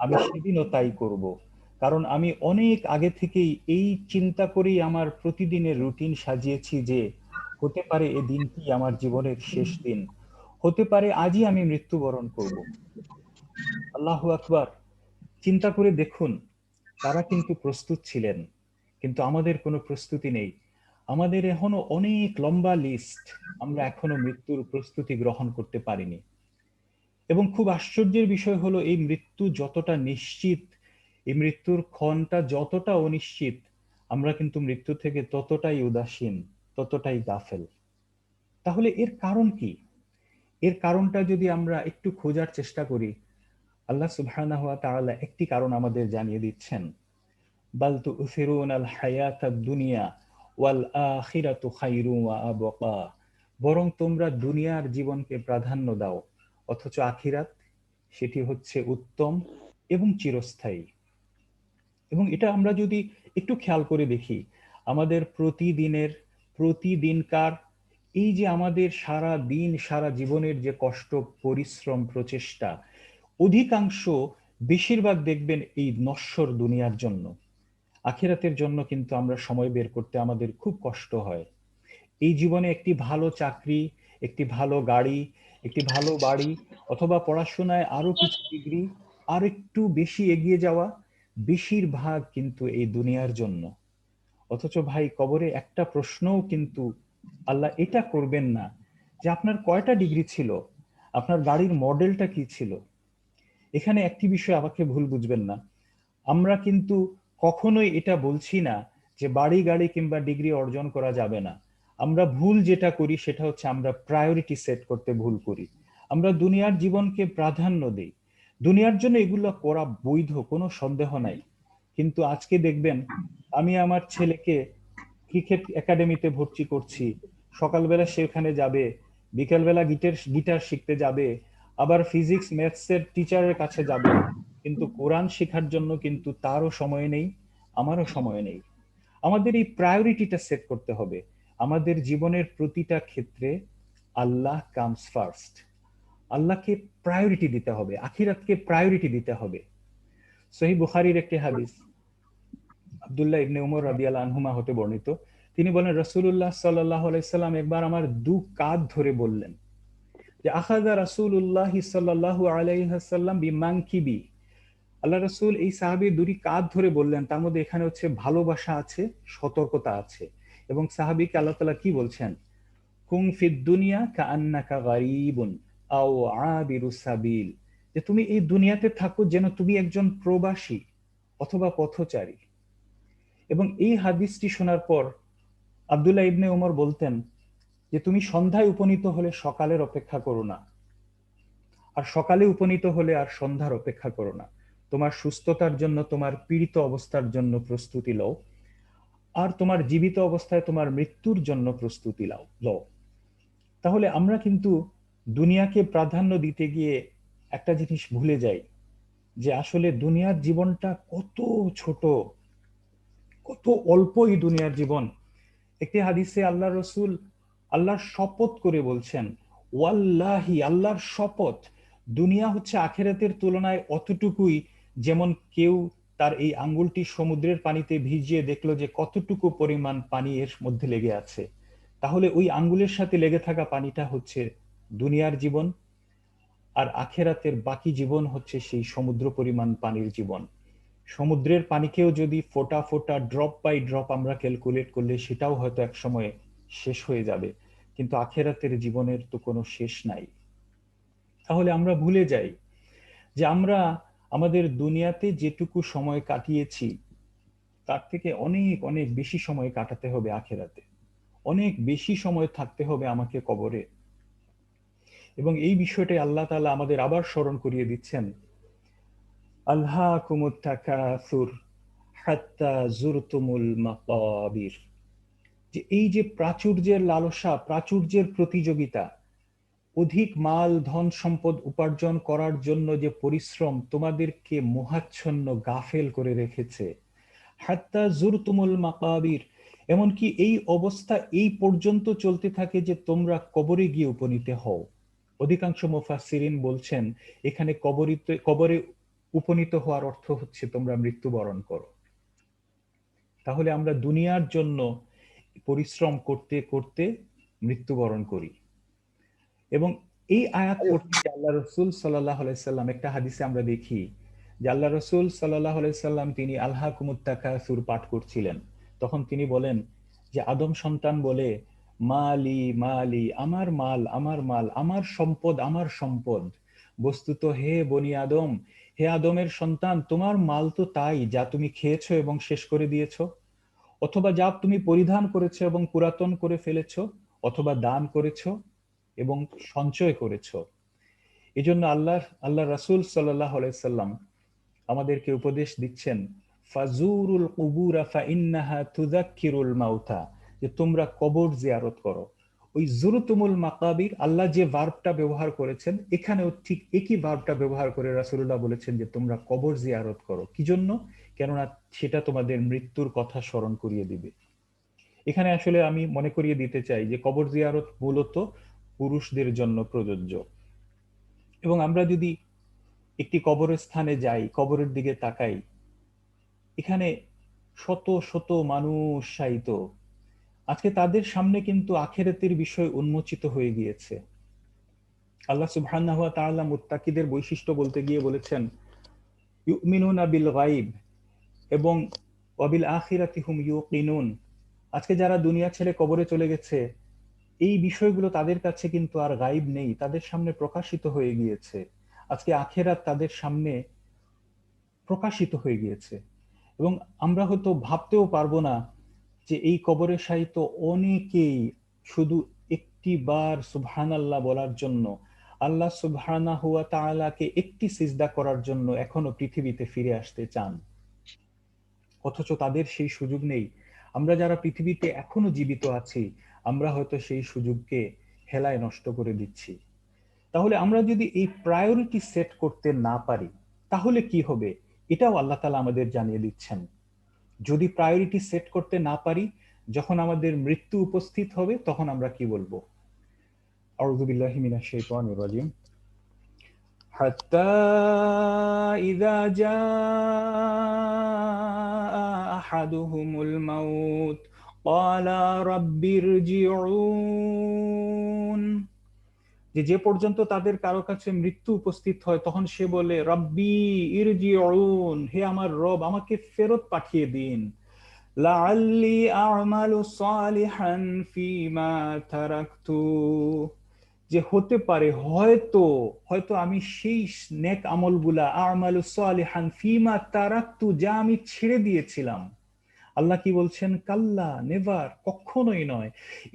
আমি সেদিনও তাই করব। কারণ আমি অনেক আগে থেকেই এই চিন্তা করেই আমার প্রতিদিনের রুটিন সাজিয়েছি যে হতে পারে এই দিনটি আমার জীবনের শেষ দিন, হতে পারে আজই আমি মৃত্যুবরণ করব। আল্লাহু আকবার। চিন্তা করে দেখুন, তারা কিন্তু প্রস্তুত ছিলেন, কিন্তু আমাদের কোনো প্রস্তুতি নেই। আমাদের এখনো অনেক লম্বা লিস্ট, আমরা এখনো মৃত্যুর প্রস্তুতি গ্রহণ করতে পারিনি। এবং খুব আশ্চর্যের বিষয় হলো এই মৃত্যু যতটা নিশ্চিত, এই মৃত্যুর ক্ষণটা যতটা অনিশ্চিত, আমরা কিন্তু মৃত্যু থেকে ততটাই উদাসীন, ততটাই গাফেল। তাহলে এর কারণ কি? এর কারণটা যদি আমরা একটু খোঁজার চেষ্টা করি, আল্লাহ সুবহানাহু ওয়া তাআলা একটি কারণ আমাদের জানিয়ে দিচ্ছেন, বাল তু'থিরুনাল হায়াতাদ দুনিয়া ওয়াল আখিরাতু খায়রুম ওয়া আবকা, বরং তোমরা দুনিয়ার জীবনকে প্রাধান্য দাও, অথচ আখিরাত সেটি হচ্ছে উত্তম এবং চিরস্থায়ী। এবং এটা আমরা যদি একটু খেয়াল করে দেখি, আমাদের প্রতিদিনকার এই যে আমাদের সারা দিন সারা জীবনের যে কষ্ট, পরিশ্রম, প্রচেষ্টা, অধিকাংশ, বেশিরভাগ দেখবেন এই নশ্বর দুনিয়ার জন্য। আখিরাতের জন্য কিন্তু আমরা সময় বের করতে আমাদের খুব কষ্ট হয়। এই জীবনে একটি ভালো চাকরি, একটি ভালো গাড়ি, একটি ভালো বাড়ি, অথবা পড়াশোনায় আরো কিছু ডিগ্রি, আর একটু বেশি এগিয়ে যাওয়া, বেশিরভাগ কিন্তু এই দুনিয়ার জন্য। অথচ ভাই কবরে একটা প্রশ্নও কিন্তু আল্লাহ এটা করবেন না যে আপনার কয়টা ডিগ্রি ছিল, আপনার গাড়ির মডেলটা কি ছিল। এখানে একটি বিষয় আমাকে ভুল বুঝবেন না, আমরা কিন্তু কখনোই এটা বলছি না যে বাড়ি গাড়ি কিংবা ডিগ্রি অর্জন করা যাবে না। আমরা ভুল যেটা করি সেটা হচ্ছে আমরা প্রায়োরিটি সেট করতে ভুল করি। আমরা দুনিয়ার জীবনকে প্রাধান্য দেই, দুনিয়ার জন্য এগুলো করা বৈধ, কোনো সন্দেহ নাই। কিন্তু আজকে দেখবেন আমি আমার ছেলেকে ক্রিকেট একাডেমিতে ভর্তি করছি, সকালবেলা সে ওখানে যাবে, বিকেলবেলা গিটার শিখতে যাবে, আবার ফিজিক্স ম্যাথসের টিচারের কাছে যাবে, কিন্তু কোরআন শেখার জন্য কিন্তু তারও সময় নেই, আমারও সময় নেই। আমাদের এই প্রায়োরিটিটা সেট করতে হবে। আমাদের জীবনের প্রতিটা ক্ষেত্রে আল্লাহ কামস ফার্স্ট। আল্লাহকে প্রায়োরিটি দিতে হবে, আখিরাতকে প্রায়োরিটি দিতে হবে। সহিহ বুখারীর একটি হাদিস, আব্দুল্লাহ ইবনে উমর রাদিয়াল্লাহু আনহুমা হতে বর্ণিত। তিনি বলেন, রাসূলুল্লাহ সাল্লাল্লাহু আলাইহি সাল্লাম একবার আমার দু কাঁধ ধরে বললেন যে আখাযা রাসূলুল্লাহ সাল্লাল্লাহু আলাইহি ওয়াসাল্লাম বিমানকিবি। আল্লাহ রাসূল এই সাহাবীর দুটি কাঁধ ধরে বললেন, তার মধ্যে এখানে হচ্ছে ভালোবাসা আছে, সতর্কতা আছে। এবং সাহাবীকে আল্লাহ তাআলা কি বলছেন? কুন ফিদ দুনিয়া কাআন্নাকা গারীবুন আও আবিরুস সাবিল, যে তুমি এই দুনিয়াতে থাকো যেন তুমি একজন প্রবাসী অথবা পথচারী। এবং এই হাদিসটি শোনার পর আব্দুল্লাহ ইবনে ওমর বলতেন যে তুমি সন্ধ্যায় উপনীত হলে সকালের অপেক্ষা করো না, আর সকালে উপনীত হলে আর সন্ধ্যার অপেক্ষা করো না, তোমার সুস্থতার জন্য, তোমার পীড়িত অবস্থার জন্য প্রস্তুতি লও, আর তোমার জীবিত অবস্থায় তোমার মৃত্যুর জন্য প্রস্তুতি লও। তাহলে আমরা কিন্তু দুনিয়াকে প্রাধান্য দিতে গিয়ে একটা জিনিস ভুলে যাই, যে আসলে দুনিয়ার জীবনটা কত ছোট, কত অল্প এই দুনিয়ার জীবন। একটি হাদিসে আল্লাহ রসুল আল্লাহর শপথ করে বলছেন, ওয়াল্লাহি, আল্লাহর শপথ, দুনিয়া হচ্ছে আখেরাতের তুলনায় অতটুকুই, যেমন কেউ তার এই আঙ্গুলটি সমুদ্রের পানিতে ভিজিয়ে দেখলো যে কতটুকু পরিমাণ পানি এর মধ্যে লেগে আছে। তাহলে ওই আঙ্গুলের সাথে লেগে থাকা পানিটা হচ্ছে দুনিয়ার জীবন, আর আখেরাতের বাকি জীবন হচ্ছে সেই সমুদ্র পরিমাণ পানির জীবন। সমুদ্রের পানিকেও যদি ফোঁটা ফোঁটা, ড্রপ বাই ড্রপ আমরা ক্যালকুলেট করলে সেটাও হয়তো এক সময় শেষ হয়ে যাবে, কিন্তু আখেরাতের জীবনের তো কোনো শেষ নাই। তাহলে আমরা ভুলে যাই যে আমরা আমাদের দুনিয়াতে যেটুকু সময় কাটিয়েছি তার থেকে অনেক অনেক বেশি সময় কাটাতে হবে আখেরাতে, অনেক বেশি সময় থাকতে হবে আমাকে কবরে। এবং এই বিষয়টাই আল্লাহ তাআলা আমাদের আবার স্মরণ করিয়ে দিচ্ছেন, আলহাকুমুত তাকাসুর হাত্তা জুরতুমুল মাকাবির, যে এই যে প্রাচুর্যের লালসা, প্রাচুর্যের প্রতিযোগিতা, অধিক মাল ধন সম্পদ উপার্জন করার জন্য যে পরিশ্রম তোমাদেরকে মোহাচ্ছন্ন গাফেল করে রেখেছে, হাত্তা জুরতুমুল মাকাবির, এমনকি এই অবস্থা এই পর্যন্ত চলতে থাকে যে তোমরা কবরে গিয়ে উপনীত হও। অধিকাংশ মুফাসসিরিন বলছেন এখানে কবরে উপনীত হওয়ার অর্থ হচ্ছে তোমরা মৃত্যুবরণ করো। তাহলে আমরা দুনিয়ার জন্য পরিশ্রম করতে করতে মৃত্যুবরণ করি। এবং এই আয়াত পড়তে আল্লাহ রসুল সাল্লাল্লাহু আলাইহি সাল্লাম, একটা হাদিসে আমরা দেখি যে আল্লাহ রসুল সাল্লাল্লাহু আলাইহি সাল্লাম তিনি আলহাকুমুত তাকাসুর পাঠ করছিলেন। তখন তিনি বলেন যে আদম সন্তান বলে, মালি মালি, আমার মাল আমার মাল, আমার সম্পদ আমার সম্পদ। বস্তুত হে বনি আদম, হে আদমের সন্তান, তোমার মাল তো তাই যা তুমি খেয়েছো এবং শেষ করে দিয়েছো, অথবা যা তুমি পরিধান করেছো এবং পুরাতন করে ফেলেছো, অথবা দান করেছো এবং সঞ্চয় করেছো। এই জন্য আল্লাহ রাসূল সাল্লাল্লাহু আলাইহি সাল্লাম আমাদেরকে উপদেশ দিচ্ছেন, ফাজুরুল কুবুরা ফাইন্নাহা তুযাক্কিরুল মাউতা, যে তোমরা কবর জিয়ারত করো। ওই জুরতুমুল মাকাবির, আল্লাহ যে ভার্বটা ব্যবহার করেছেন এখানেও ঠিক একই ভার্বটা ব্যবহার করে রাসূলুল্লাহ বলেছেন যে তোমরা কবর জিয়ারত করো। কি জন্য? কেননা সেটা তোমাদের মৃত্যুর কথা স্মরণ করিয়ে দিবে। এখানে আসলে আমি মনে করিয়ে দিতে চাই যে কবর জিয়ারত মূলত পুরুষদের জন্য প্রযোজ্য। এবং আমরা যদি একটি কবরস্থানে যাই, কবরের দিকে তাকাই, এখানে শত শত মানুষ শায়িত। আজকে তাদের সামনে কিন্তু আখিরাতের বিষয় উন্মোচিত হয়ে গিয়েছে। আল্লাহ সুবহানাহু ওয়া তাআলা মুত্তাকিদের বৈশিষ্ট্য বলতে গিয়ে বলেছেন, ইউমিনুনা বিল গায়ব এবং ওয়াবিল আখিরাতি হুম ইউকিনুন। আজকে যারা দুনিয়া ছেড়ে কবরে চলে গেছে, এই বিষয়গুলো তাদের কাছে কিন্তু আর গায়েব নেই, তাদের সামনে প্রকাশিত হয়ে গিয়েছে। আজকে আখিরাত তাদের সামনে প্রকাশিত হয়ে গিয়েছে। এবং আমরা হয়তো ভাবতেও পারবো না যে এই কবরে শায়িত অনেকেই শুধু একটি বার সুবহানাল্লাহ বলার জন্য, আল্লাহ সুবহানাহু ওয়া তাআলাকে একটি সিজদা করার জন্য এখনো পৃথিবীতে ফিরে আসতে চান, অথচ তাদের সেই সুযোগ নেই। আমরা যারা পৃথিবীতে এখনো জীবিত আছি, আমরা হয়তো সেই সুযোগকে হেলায় নষ্ট করে দিচ্ছি। তাহলে আমরা যদি এই প্রায়োরিটি সেট করতে না পারি তাহলে কি হবে, এটাও আল্লাহ তাআলা আমাদের জানিয়ে দিচ্ছেন। যদি প্রায়োরিটি সেট করতে না পারি, যখন আমাদের মৃত্যু উপস্থিত হবে তখন আমরা কি বলবো? আউযু বিল্লাহি মিনাশ শাইতানির রাজিম। হাত্তা ইযা জাআ আহাদুহুমুল মাউত ক্বালা রাব্বিরজিউন, যে পর্যন্ত তাদের কারো কাছে মৃত্যু উপস্থিত হয় তখন সে বলে, রাব্বি ইরজিউন, হে আমার রব আমাকে ফেরত পাঠিয়ে দিন। লাআল্লি আ'মালু সালিহান ফীমা তারাকতু, যে হতে পারে হয়তো হয়তো আমি সেই নেক আমলগুলা, আমালু সালিহান ফীমা তারাকতু, যা আমি ছেড়ে দিয়েছিলাম, আল্লাহ কি বলছেন? কাল্লা, নেভার, কখনোই নয়।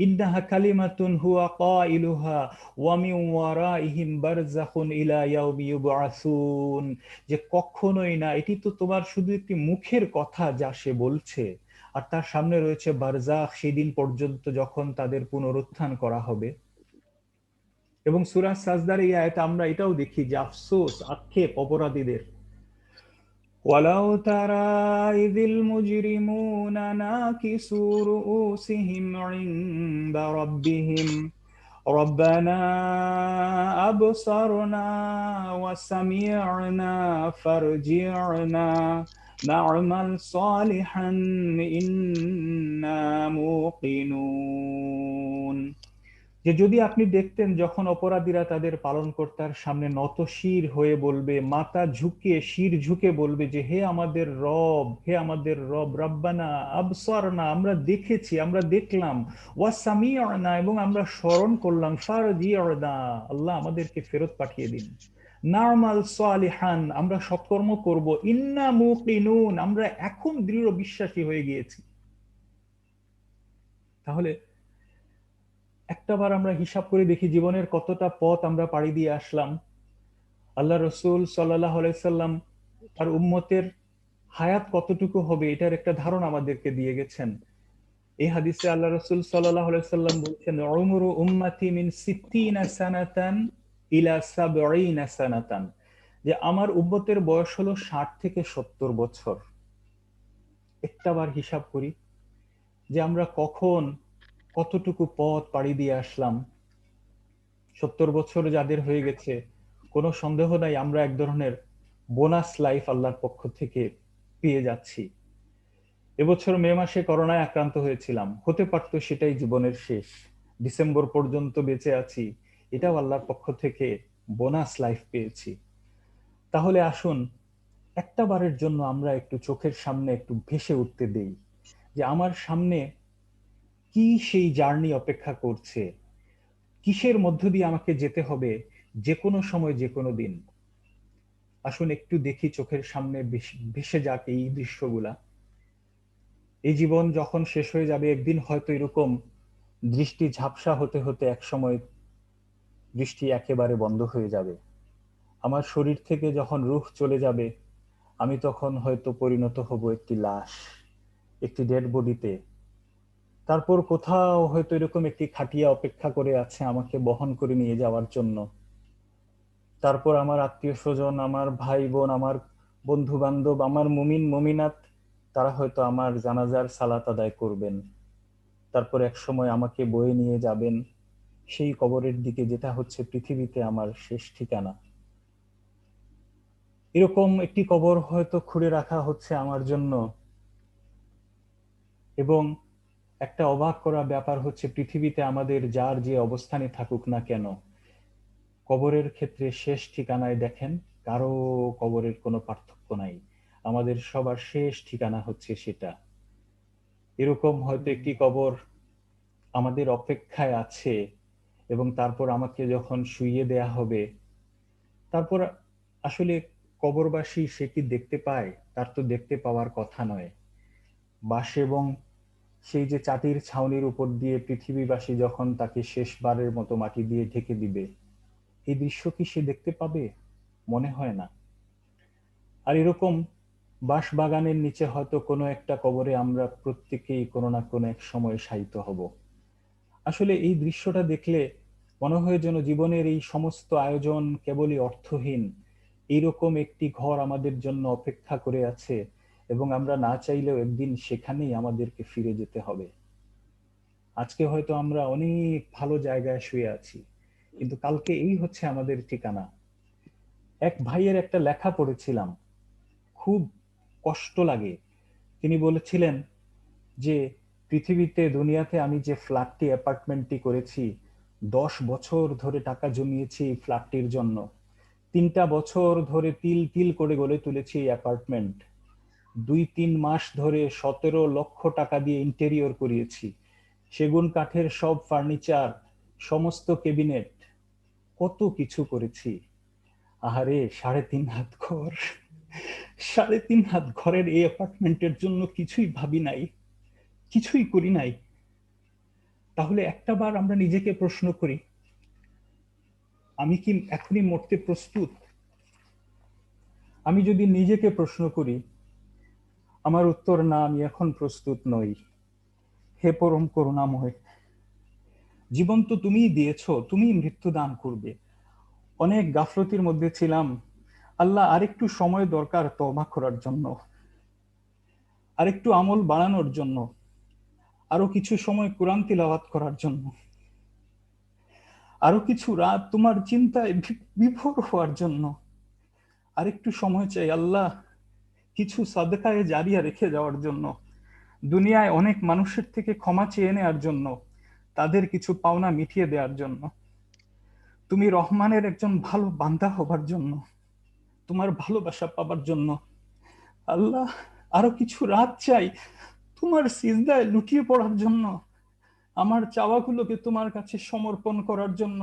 ইন্নাহা কালিমাতুন হুয়া কাইলুহা ওয়া মিন ওয়ারাইহিম বারযাখুন ইলা ইয়াউমি ইউবআসুন, যে কখনোই না, এটি তো তোমার শুধু একটি মুখের কথা যা সে বলছে, আর তার সামনে রয়েছে বারজাখ, সেদিন পর্যন্ত যখন তাদের পুনরুত্থান করা হবে। এবং সূরা সাজদার এই আয়াতে আমরা এটাও দেখি যে আফসোস, আক্ষেপ অপরাধীদের। ওয়ালাউ তারা ইযিল মুজরিমুনা নাকিসু রুউসিহিম ইনদা রাব্বিহিম রব্বানা আবসারনা ওয়া সামি'না ফারজি'না না'মাল সালিহান ইন্না মুকিনুন। যে যদি আপনি দেখতেন যখন অপরাধীরা তাদের পালনকর্তার সামনে নতশির হয়ে বলবে, মাথা ঝুঁকে, শির ঝুঁকে বলবে যে হে আমাদের রব, হে আমাদের রব, রব্বানা আবসারনা, আমরা দেখেছি, আমরা দেখলাম, ওয়া সামি'না, এবং আমরা স্মরণ করলাম, ফারজি'না, আল্লাহ আমাদেরকে ফেরত পাঠিয়ে দিন, না'মাল সালিহান, আমরা সৎকর্ম করব, ইন্না মুকিনুন, আমরা এখন দৃঢ় বিশ্বাসী হয়ে গিয়েছি। তাহলে একটাবার আমরা হিসাব করে দেখি জীবনের কতটা পথ আমরা পাড়ি দিয়ে আসলাম। আল্লাহ রসুল সাল্লাল্লাহু আলাইহি সাল্লাম আর উম্মতের হায়াত কতটুকু হবে এটার একটা ধারণা আমাদেরকে দিয়ে গেছেন। এই হাদিসে আল্লাহ রসুল সাল্লাল্লাহু আলাইহি সাল্লাম বলছেন, উমরু উম্মতি মিন 60 সানাতান ইলা 70 সানাতান, যে আমার উম্মতের বয়স হলো 60 থেকে 70 বছর। একটাবার হিসাব করি যে আমরা কখন কতটুকু পথ পাড়ি দিয়ে আসলাম। 70 বছর যাদের হয়ে গেছে, কোনো সন্দেহ নাই আমরা এক ধরনের বোনাস লাইফ আল্লাহর পক্ষ থেকে পেয়ে যাচ্ছি। এবছর মে মাসে করোনায় আক্রান্ত হয়েছিলাম, হতে পারতো সেটাই জীবনের শেষ। ডিসেম্বর পর্যন্ত বেঁচে আছি, এটাও আল্লাহর পক্ষ থেকে বোনাস লাইফ পেয়েছি। তাহলে আসুন একটা বারের জন্য আমরা একটু চোখের সামনে একটু ভেসে উঠতে দেই যে আমার সামনে কি সেই জার্নি অপেক্ষা করছে, কিসের মধ্য দিয়ে আমাকে যেতে হবে যে কোনো সময়, যে কোনো দিন। আসুন একটু দেখি চোখের সামনে ভেসে যাক এই দৃশ্যগুলা। এই জীবন যখন শেষ হয়ে যাবে একদিন, হয়তো এরকম দৃষ্টি ঝাপসা হতে হতে এক সময় দৃষ্টি একেবারে বন্ধ হয়ে যাবে। আমার শরীর থেকে যখন রূহ চলে যাবে, আমি তখন হয়তো পরিণত হব একটি লাশ, একটি ডেড বডিতে। তারপর কোথাও হয়তো এরকম একটি খাটিয়া অপেক্ষা করে আছে আমাকে বহন করে নিয়ে যাওয়ার জন্য। তারপর আমার আত্মীয় স্বজন, আমার ভাই বোন, আমার বন্ধু বান্ধব, আমার মুমিন মুমিনাত, তারা হয়তো আমার জানাজার সালাত আদায় করবেন। তারপর এক সময় আমাকে বয়ে নিয়ে যাবেন সেই কবরের দিকে, যেটা হচ্ছে পৃথিবীতে আমার শেষ ঠিকানা। এরকম একটি কবর হয়তো খুঁড়ে রাখা হচ্ছে আমার জন্য। এবং একটা অবাক করা ব্যাপার হচ্ছে, পৃথিবীতে আমাদের যার যে অবস্থানে থাকুক না কেন, কবরের ক্ষেত্রে শেষ ঠিকানায় দেখেন কারো কবরের কোনো পার্থক্য নাই। আমাদের সবার শেষ ঠিকানা হচ্ছে সেটা। এরকম হয়তো একটি কবর আমাদের অপেক্ষায় আছে, এবং তারপর আমাকে যখন শুইয়ে দেয়া হবে, তারপর আসলে কবরবাসী সে কি দেখতে পায়? তার তো দেখতে পাওয়ার কথা নয়। বাঁশ এবং সেই যে চাটির ছাউনির উপর দিয়ে পৃথিবীবাসী যখন তাকে শেষবারের মতো মাটি দিয়ে ঢেকে দিবে, এই দৃশ্য কি সে দেখতে পাবে? মনে হয় না। আর এরকম বাঁশ বাগানের নিচে হয়তো কোনো একটা কবরে আমরা প্রত্যেকেই কোনো না কোনো এক সময় শায়িত হব। আসলে এই দৃশ্যটা দেখলে মনে হয় যেন জীবনের এই সমস্ত আয়োজন কেবলই অর্থহীন। এইরকম একটি ঘর আমাদের জন্য অপেক্ষা করে আছে, এবং আমরা না চাইলেও একদিন সেখানেই আমাদেরকে ফিরে যেতে হবে। আজকে হয়তো আমরা অনেক ভালো জায়গায় শুয়ে আছি, কিন্তু কালকে এই হচ্ছে আমাদের ঠিকানা। এক ভাইয়ের একটা লেখা পড়েছিলাম, খুব কষ্ট লাগে। তিনি বলেছিলেন যে পৃথিবীতে, দুনিয়াতে আমি যে ফ্ল্যাটটি, অ্যাপার্টমেন্টটি করেছি, 10 বছর ধরে টাকা জমিয়েছি এই ফ্ল্যাটটির জন্য। 3টা বছর ধরে তিল তিল করে গড়ে তুলেছি এই অ্যাপার্টমেন্ট। 2-3 মাস ধরে 17 লক্ষ টাকা দিয়ে ইন্টেরিয়র করিয়েছি। সেগুন কাঠের সব ফার্নিচার, সমস্ত ক্যাবিনেট, কত কিছু করেছি। আহারে, 3.5 হাত ঘর, 3.5 হাত ঘরের এই অ্যাপার্টমেন্টের জন্য কিছুই ভাবি নাই। কিছুই করি নাই, তাহলে একটা বার আমরা নিজেকে প্রশ্ন করি, আমি কি এখনই মরতে প্রস্তুত? আমি যদি নিজেকে প্রশ্ন করি, আমার উত্তর না, আমি এখন প্রস্তুত নই। হে পরম করুণাময়, জীবন তো তুমিই দিয়েছো, তুমিই মৃত্যু দান করবে। অনেক গাফলতির মধ্যে ছিলাম, আল্লাহ আরেকটু সময় দরকার তওবা করার জন্য, আরেকটু আমল বাড়ানোর জন্য, আরো কিছু সময় কোরআন তিলাওয়াত করার জন্য, আরো কিছু রাত তোমার চিন্তায় বিভোর হওয়ার জন্য। আরেকটু সময় চাই আল্লাহ কিছু সাদকায়ে জারিয়া রেখে যাওয়ার জন্য, দুনিয়ায় অনেক মানুষের থেকে ক্ষমা চেয়ে নেওয়ার জন্য, তাদের কিছু পাওনা মিটিয়ে দেওয়ার জন্য, তুমি রহমানের একজন ভালো বান্দা হবার জন্য, তোমার ভালোবাসা পাবার জন্য। আল্লাহ আরো কিছু রাত চাই তোমার সিজদায় লুটিয়ে পড়ার জন্য, আমার চাওয়াগুলোকে তোমার কাছে সমর্পণ করার জন্য।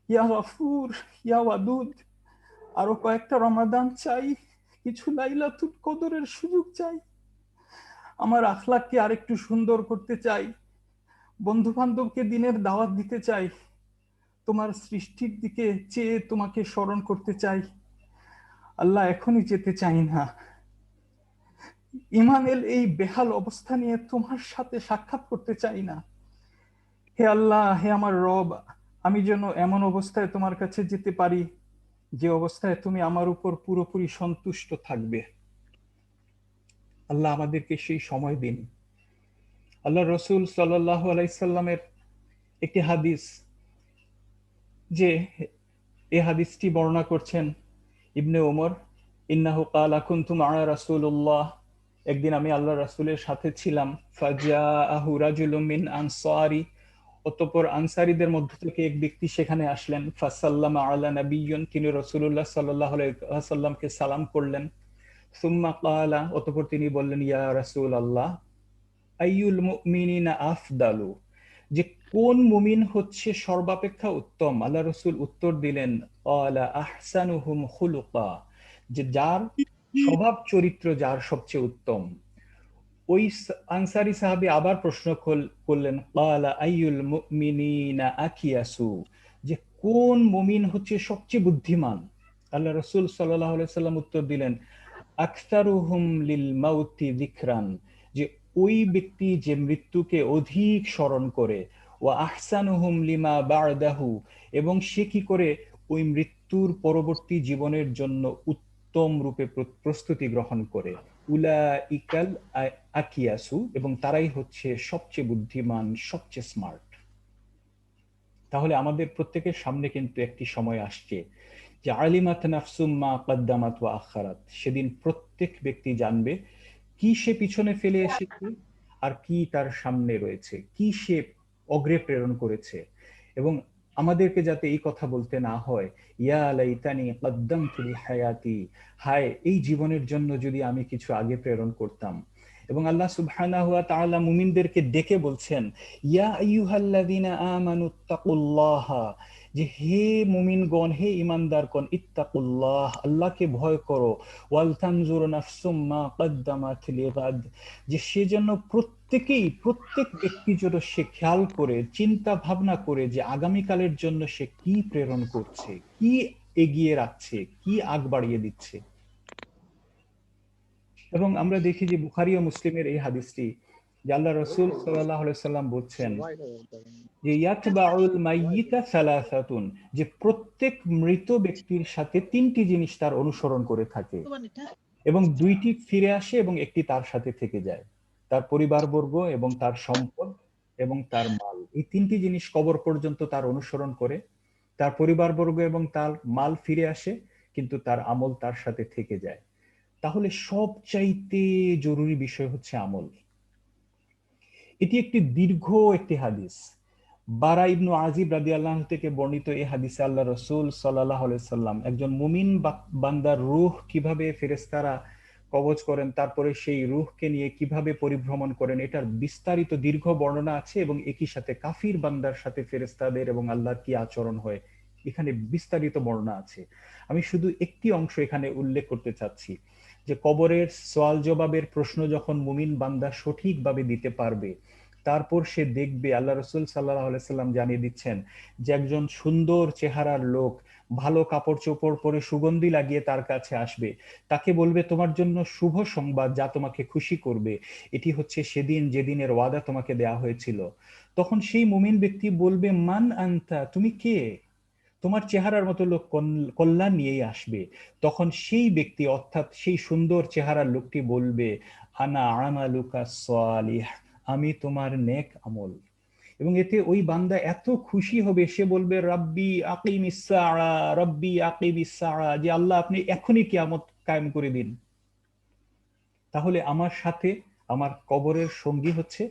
ইয়া গফুর, ইয়া ওয়াদুদ, আরো কয়েকটা রমাদান চাই, কিছু লাইলাতুল কদরের সুযোগ চাই, আমার আখলাককে আরেকটু সুন্দর করতে চাই, বন্ধু বান্ধবকে দিনের দাওয়াত দিতে চাই, তোমার সৃষ্টির দিকে চেয়ে তোমাকে স্মরণ করতে চাই। আল্লাহ এখনই যেতে চাই না, ইমানের এই বেহাল অবস্থা নিয়ে তোমার সাথে সাক্ষাৎ করতে চাই না। হে আল্লাহ, হে আমার রব, আমি যেন এমন অবস্থায় তোমার কাছে যেতে পারি যে অবস্থায় তুমি আমার উপর পুরোপুরি সন্তুষ্ট থাকবে। আল্লাহ আমাদেরকে সেই সময় দিন। আল্লাহ রসুল সাল্লাল্লাহু আলাইহি সাল্লামের একটি হাদিস, যে এই হাদিসটি বর্ণনা করছেন ইবনে ওমর, ইন্নাহু ক্বালা কুনতু মা রাসূলুল্লাহ, একদিন আমি আল্লাহ রাসূলের সাথে ছিলাম, ফাজাআহু রাজুলুম মিন আনসারি, অতঃপর আনসারীদের মধ্য থেকে এক ব্যক্তি সেখানে আসলেন, ফাসাল্লামা আলা নাবিয়্যিন, তিনি রাসূলুল্লাহ সাল্লাল্লাহু আলাইহি ওয়াসাল্লামকে সালাম করলেন। সুম্মা ক্বালা, অতঃপর তিনি বললেন, ইয়া রাসূলুল্লাহ, আইয়ুল মুমিনিনা আফদালু, যে কোন মুমিন হচ্ছে সর্বাপেক্ষা উত্তম? আল্লাহ রসুল উত্তর দিলেন, ক্বালা আহসানুহুম খুলুকা, যে যার স্বভাব চরিত্র যার সবচেয়ে উত্তম। ওই আনসারী সাহাবী আবার প্রশ্ন করলেন, ক্বালা আইয়ুল মুমিনিনা আকিয়াসু, যে কোন মুমিন হচ্ছে সবচেয়ে বুদ্ধিমান? আল্লাহ রসুল সাল্লাল্লাহু আলাইহি সাল্লাম উত্তর দিলেন, আকসারুহুম লিল মাউতি যিকরান, যে ওই ব্যক্তি যে মৃত্যুকে অধিক স্মরণ করে, ওয়া আহসানুহুম লিমা বা'দাহু, এবং সে কি করে ওই মৃত্যুর পরবর্তী জীবনের জন্য উত্তম রূপে প্রস্তুতি গ্রহণ করে। উলাইকাল আকিয়াসু, এবং তারাই হচ্ছে সবচেয়ে বুদ্ধিমান, সবচেয়ে স্মার্ট। তাহলে আমাদের প্রত্যেকের সামনে কিন্তু একটি সময় আসছে যে আলিমাত নাফসুম মা কদ্দামাত ওয়া আখারাত, সেদিন প্রত্যেক ব্যক্তি জানবে কি সে পিছনে ফেলে এসেছে আর কি তার সামনে রয়েছে, কি সে অগ্রে প্রেরণ করেছে। এবং আমাদেরকে যাতে এই কথা বলতে না হয়, ইয়া লাইতানি কদ্দামতু লিহায়াতি, হায় এই জীবনের জন্য যদি আমি কিছু আগে প্রেরণ করতাম। এবং আল্লাহ সুবহানাহু ওয়া তাআলা মুমিনদেরকে ডেকে বলছেন, ইয়া আইয়ুহাল্লাযীনা আমানুত্তাকুল্লাহা, যে হে মুমিনগণ, হে ঈমানদারগণ, ইত্তাকুল্লাহ, আল্লাহকে ভয় করো, ওয়াল তানজুর নাফসুম মা কদ্দামাত লিগাদ, যে সেজন্য প্রত্যেক ব্যক্তি যেন সে খেয়াল করে, চিন্তা ভাবনা করে যে আগামীকালের জন্য সে কি প্রেরণ করছে, কি এগিয়ে রাখছে, কি আগ বাড়িয়ে দিচ্ছে। এবং আমরা দেখি যে বুখারী ও মুসলিমের এই হাদিসটি, যে আল্লাহ রাসূল সাল্লাল্লাহু আলাইহি সাল্লাম বলছেন যে ইয়াতবাউল মাইয়িতা সালাসাতুন, যে প্রত্যেক মৃত ব্যক্তির সাথে তিনটি জিনিস তার অনুসরণ করে থাকে, এবং দুইটি ফিরে আসে এবং একটি তার সাথে থেকে যায়, তার পরিবারবর্গ এবং তার সম্পদ এবং তার মাল। এই তিনটি জিনিস কবর পর্যন্ত তার অনুসরণ করে, তার পরিবারবর্গ এবং তার মাল ফিরে আসে, কিন্তু তার আমল তার সাথে থেকে যায়। তাহলে সবচাইতে জরুরি বিষয় হচ্ছে আমল। এটি একটি দীর্ঘ একটি হাদিস, বারা ইবনু আজিব রাদিয়াল্লাহু আনহু থেকে বর্ণিত এই হাদিসে আল্লাহ রাসূল সাল্লাল্লাহু আলাইহি সাল্লাম একজন মুমিন বান্দার রূহ কিভাবে ফেরেশতারা কবজ করেন, তারপরে সেই রূহকে নিয়ে কিভাবে পরিভ্রমণ করেন, এটার বিস্তারিত দীর্ঘ বর্ণনা আছে। এবং একই সাথে কাফির বান্দার সাথে ফেরেশতাদের এবং আল্লাহর কি আচরণ হয়, এখানে বিস্তারিত বর্ণনা আছে। আমি শুধু একটি অংশ এখানে উল্লেখ করতে চাচ্ছি, যে কবরের সওয়াল জবাবের প্রশ্ন যখন মুমিন বান্দা সঠিকভাবে দিতে পারবে, তারপর সে দেখবে, আল্লাহ রসুল সাল্লাল্লাহু আলাইহি সাল্লাম জানিয়ে দিচ্ছেন যে একজন সুন্দর চেহারার লোক ভালো কাপড় চোপড় পরে সুগন্ধি লাগিয়ে তার কাছে আসবে, তাকে বলবে তোমার জন্য শুভ সংবাদ যা তোমাকে খুশি করবে, এটি হচ্ছে সেদিন যেদিনের ওয়াদা তোমাকে দেয়া হয়েছিল। তখন সেই মুমিন ব্যক্তি বলবে, মান আনতা, তুমি কে? তোমার চেহারার মতো লোক কল্যাণ নিয়েই আসবে। তখন সেই ব্যক্তি অর্থাৎ সেই সুন্দর চেহারার লোকটি বলবে, আনা আমালুকা সালিহ, আমি তোমার নেক আমল। এবং এতে ওই বান্দা এত খুশি হবে, সে বলবে রাব্বি আকিমিস সাআ, রাব্বি আকিমিস সাআ, যে আল্লাহ আপনি এখনই কিয়ামত কায়েম করে দিন। তাহলে আমার সাথে আমার কবরের সঙ্গী হচ্ছে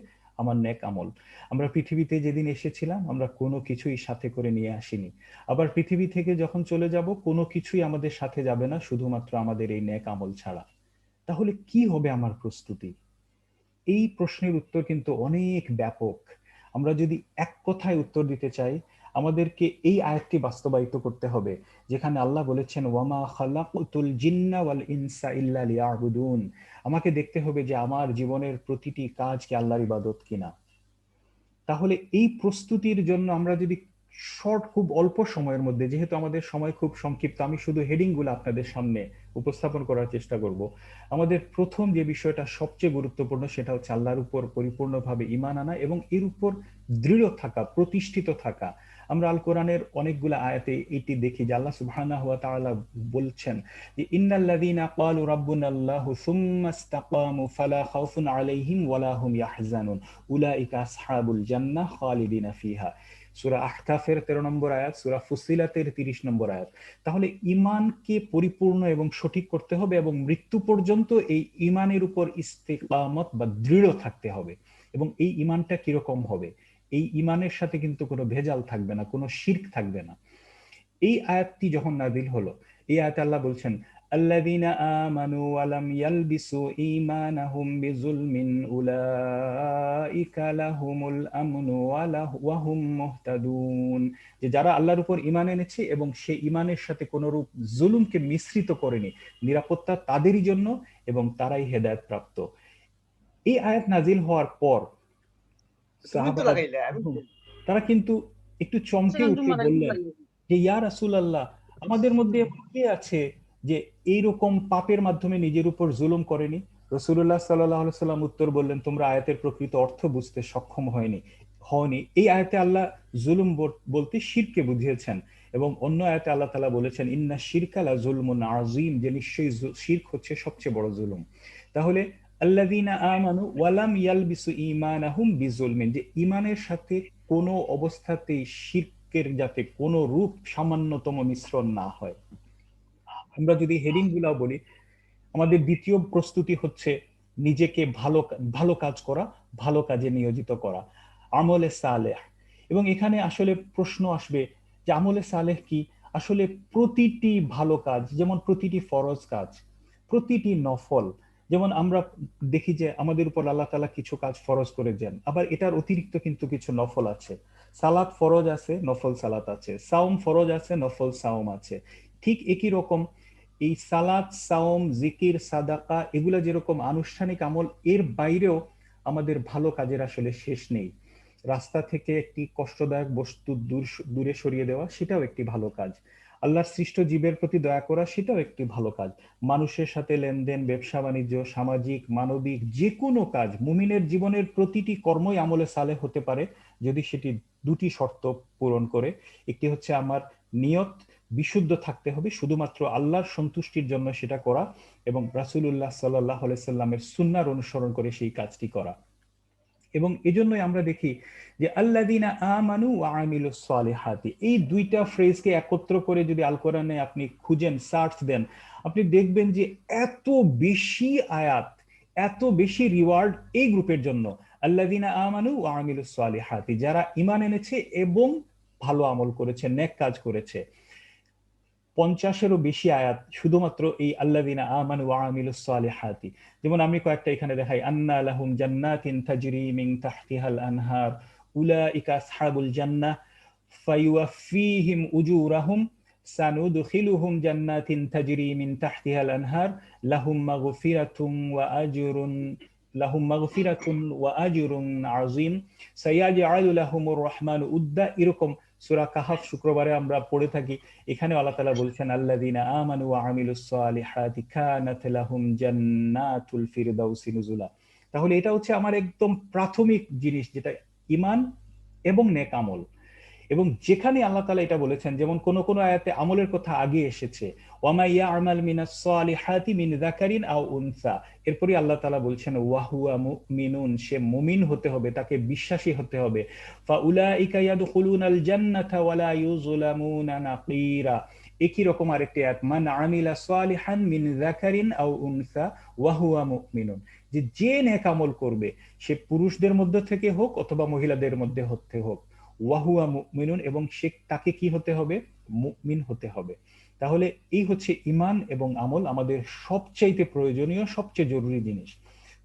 আমার নেক আমল। আমরা পৃথিবীতে যেদিন এসেছিলাম আমরা কোনো কিছুই সাথে করে নিয়ে আসিনি, আবার পৃথিবী থেকে যখন চলে যাব কোনো কিছুই আমাদের সাথে যাবে না, শুধুমাত্র আমাদের এই নেক আমল ছাড়া। তাহলে কি হবে আমার প্রস্তুতি? এই প্রশ্নের উত্তর কিন্তু অনেক ব্যাপক। আমরা যদি এক কথায় উত্তর দিতে চাই, আমাদেরকে এই আয়াতটি বাস্তবায়িত করতে হবে, যেখানে আল্লাহ বলেছেন ওয়ামা খালাকুতুল জিন্না ওয়াল ইনসা ইল্লা লিয়াবুদুন। আমাকে দেখতে হবে যে আমার জীবনের প্রতিটি কাজ কি আল্লাহর ইবাদত কিনা। তাহলে এই প্রস্তুতির জন্য আমরা যদি খুব অল্প সময়ের মধ্যে, যেহেতু আমাদের সময় খুব সংক্ষিপ্ত, আমি শুধু হেডিং গুলো আপনাদের সামনে উপস্থাপন করার চেষ্টা করব। আমাদের প্রথম যে বিষয়টা সবচেয়ে গুরুত্বপূর্ণ সেটা হচ্ছে আল্লাহর উপর পরিপূর্ণভাবে ঈমান আনা এবং এর উপর দৃঢ় থাকা, প্রতিষ্ঠিত থাকা। আমরা আল কোরআনের অনেকগুলো আয়াতে এটি দেখি যে আল্লাহ সুবহানাহু ওয়া তাআলা বলছেন যে ইন্নাল্লাযীনা ক্বালু রাব্বুনাল্লাহু সুম্মা ইসতাকামু ফালা খাউফুন আলাইহিম ওয়ালা হুম ইয়াহজানুন উলাইকা আসহাবুল জান্নাহ খালিদিনা ফিহা। সূরা আহকাফের 13 নম্বর আয়াত, সূরা ফুসিলাতের 30 নম্বর আয়াত। তাহলে ঈমানকে পরিপূর্ণ এবং সঠিক করতে হবে এবং মৃত্যু পর্যন্ত এই ঈমানের উপর ইস্তিকামত বা দৃঢ় থাকতে হবে। এবং এই ঈমানটা কিরকম হবে? এই ঈমানের সাথে কিন্তু কোনো ভেজাল থাকবে না, কোনো শিরক থাকবে না। এই আয়াতটি যখন নাযিল হলো, এই আয়াতে আল্লাহ বলছেন আল্লাযীনা আমানু ওয়া লাম ইয়ালবিসু ঈমানাহুম বিযুলমিন উলাইকা লাহুমুল আমনু ওয়া হুম মুহতাদুন। যে যারা আল্লাহর উপর ঈমান এনেছে এবং সেই ঈমানের সাথে কোন রূপ জুলুমকে মিশ্রিত করেনি, নিরাপত্তা তাদেরই জন্য এবং তারাই হেদায়েত প্রাপ্ত। এই আয়াত নাযিল হওয়ার পর সাহাবারা তারা কিন্তু একটু চমকে উঠে বললেন যে ইয়া রাসূলুল্লাহ, আমাদের মধ্যে কে আছে যে এইরকম পাপের মাধ্যমে নিজের উপর জুলুম করেনি? রাসূলুল্লাহ সাল্লাল্লাহু আলাইহি সাল্লাম উত্তর বললেন, তোমরা আয়াতের প্রকৃত অর্থ বুঝতে সক্ষম হওনি। এই আয়াতে আল্লাহ জুলুম বলতে শিরককে বুঝিয়েছেন এবং অন্য আয়াতে আল্লাহ তাআলা বলেছেন ইন্না শিরকা লা যুলমুন আযীম, যে নিশ্চয়ই শিরক হচ্ছে সবচেয়ে বড় জুলুম। তাহলে আল্লাযীনা আমানু ওয়া লাম ইয়ালবিসু ঈমানাহুম বিযুলমিন, যে ঈমানের সাথে কোনো অবস্থাতেই শিরকের যাতে কোনো রূপ সামান্যতম মিশ্রণ না হয়। আমরা যদি হেডিং গুলা বলি, আমাদের দ্বিতীয় প্রস্তুতি হচ্ছে নিজেকে ভালো কাজ করা, ভালো কাজে নিয়োজিত করা, আমলে সালেহ। এবং এখানে আসলে প্রশ্ন আসবে যে আমলে সালেহ কি? আসলে প্রতিটি ভালো কাজ, যেমন প্রতিটি ফরজ কাজ, প্রতিটি নফল, যেমন আমরা দেখি যে আমাদের উপর আল্লাহ তাআলা কিছু কাজ ফরজ করে দেন, আবার এটার অতিরিক্ত কিন্তু কিছু নফল আছে। সালাত ফরজ আছে, নফল সালাত আছে, সাওম ফরজ আছে, নফল সাওম আছে। ঠিক একই রকম এই সালাত, সাওম, জিকির, সাদাকা এগুলা যেরকম আনুষ্ঠানিক আমল, এর বাইরেও আমাদের ভালো কাজের আসলে শেষ নেই। রাস্তা থেকে একটি কষ্টদায়ক বস্তু দূরে সরিয়ে দেওয়া, সেটাও একটি ভালো কাজ। আল্লাহর সৃষ্ট জীবের প্রতি দয়া করা, সেটাও একটি ভালো কাজ। মানুষের সাথে লেনদেন, ব্যবসা বাণিজ্য, সামাজিক, মানবিক যে কোনো কাজ, মুমিনের জীবনের প্রতিটি কর্মই আমলে সালেহ হতে পারে যদি সেটি দুটি শর্ত পূরণ করে। একটি হচ্ছে আমার নিয়ত বিশুদ্ধ থাকতে হবে, শুধুমাত্র আল্লাহর সন্তুষ্টির জন্য সেটা করা, এবং রাসূলুল্লাহ সাল্লাল্লাহু আলাইহি সাল্লামের সুন্নাহর অনুসরণ করে সেই কাজটি করা। এবং এজন্যই আমরা দেখি যে আল্লাযীনা আমানু ওয়া আমিলুস সালিহাতি, এই দুইটা ফ্রেজকে একত্র করে যদি আল কোরআনে আপনি খুঁজেন, সার্চ দেন, আপনি দেখবেন যে এত বেশি আয়াত, এত বেশি রিওয়ার্ড এই গ্রুপের জন্য, আল্লাযীনা আমানু ওয়া আমিলুস সালিহাতি, যারা ঈমান এনেছে এবং ভালো আমল করেছে, নেক কাজ করেছে। 50-এরও বেশি আয়াত শুধুমাত্র এই আল্লাযীনা আমানু ওয়া আমিলুস সালিহাতি। যেমন আমি কয়েকটা এখানে দেখাই, আন্না লাহুম জান্নাতিন তাজরি মিন তাহতিহাল আনহার উলাইকা আসহাবুল জান্নাহ ফায়ুওয়াফিহিম উজুরাহুম সানুদখিলুহুম জান্নাতিন তাজরি মিন তাহতিহাল আনহার লাহুম মাগফিরাতুম ওয়া আজরুন আযীম সায়াজআলু লাহুমুর রাহমানু উদ্দা। এরকম সূরা কাহাফ শুক্রবারে আমরা পড়ে থাকি। এখানে আল্লাহ তাআলা বলছেন আল্লাযীনা আমানু ওয়া আমিলুস সালিহাতি কানাত লাহুম জান্নাতুল ফিরদাউসি নুজুলা। তাহলে এটা হচ্ছে আমার একদম প্রাথমিক জিনিস, যেটা ঈমান এবং নেক আমল। এবং যেখানে আল্লাহ তাআলা এটা বলেছেন, যেমন কোন কোন আয়াতে আমলের কথা আগে এসেছে, ওয়ামা ইয়া'মাল মিনাস সালিহাতি মিন যাকারিন আও উনসা, এরপরে আল্লাহ তাআলা বলছেন ওয়া হুয়া মুমিনুন, সে মুমিন হতে হবে, তাকে বিশ্বাসী হতে হবে। ফাউলাইকা ইয়াদখুলুনাল জান্নাতা ওয়ালা ইউযলামুনা নাকিরা। একই রকম আরেকটি আয়াত, মান আমিলা সালিহান মিন যাকারিন আও উনসা ওয়া হুয়া মুমিনুন, যে নেক আমল করবে সে পুরুষদের মধ্যে থেকে হোক অথবা মহিলাদের মধ্যে হতে হোক, ওয়াহুয়া মুমিনুন, এবং সে তাকে কি হতে হবে? মুমিন হতে হবে। তাহলে এই হচ্ছে ঈমান এবং আমল আমাদের সবচেয়ে প্রয়োজনীয়, সবচেয়ে জরুরি জিনিস।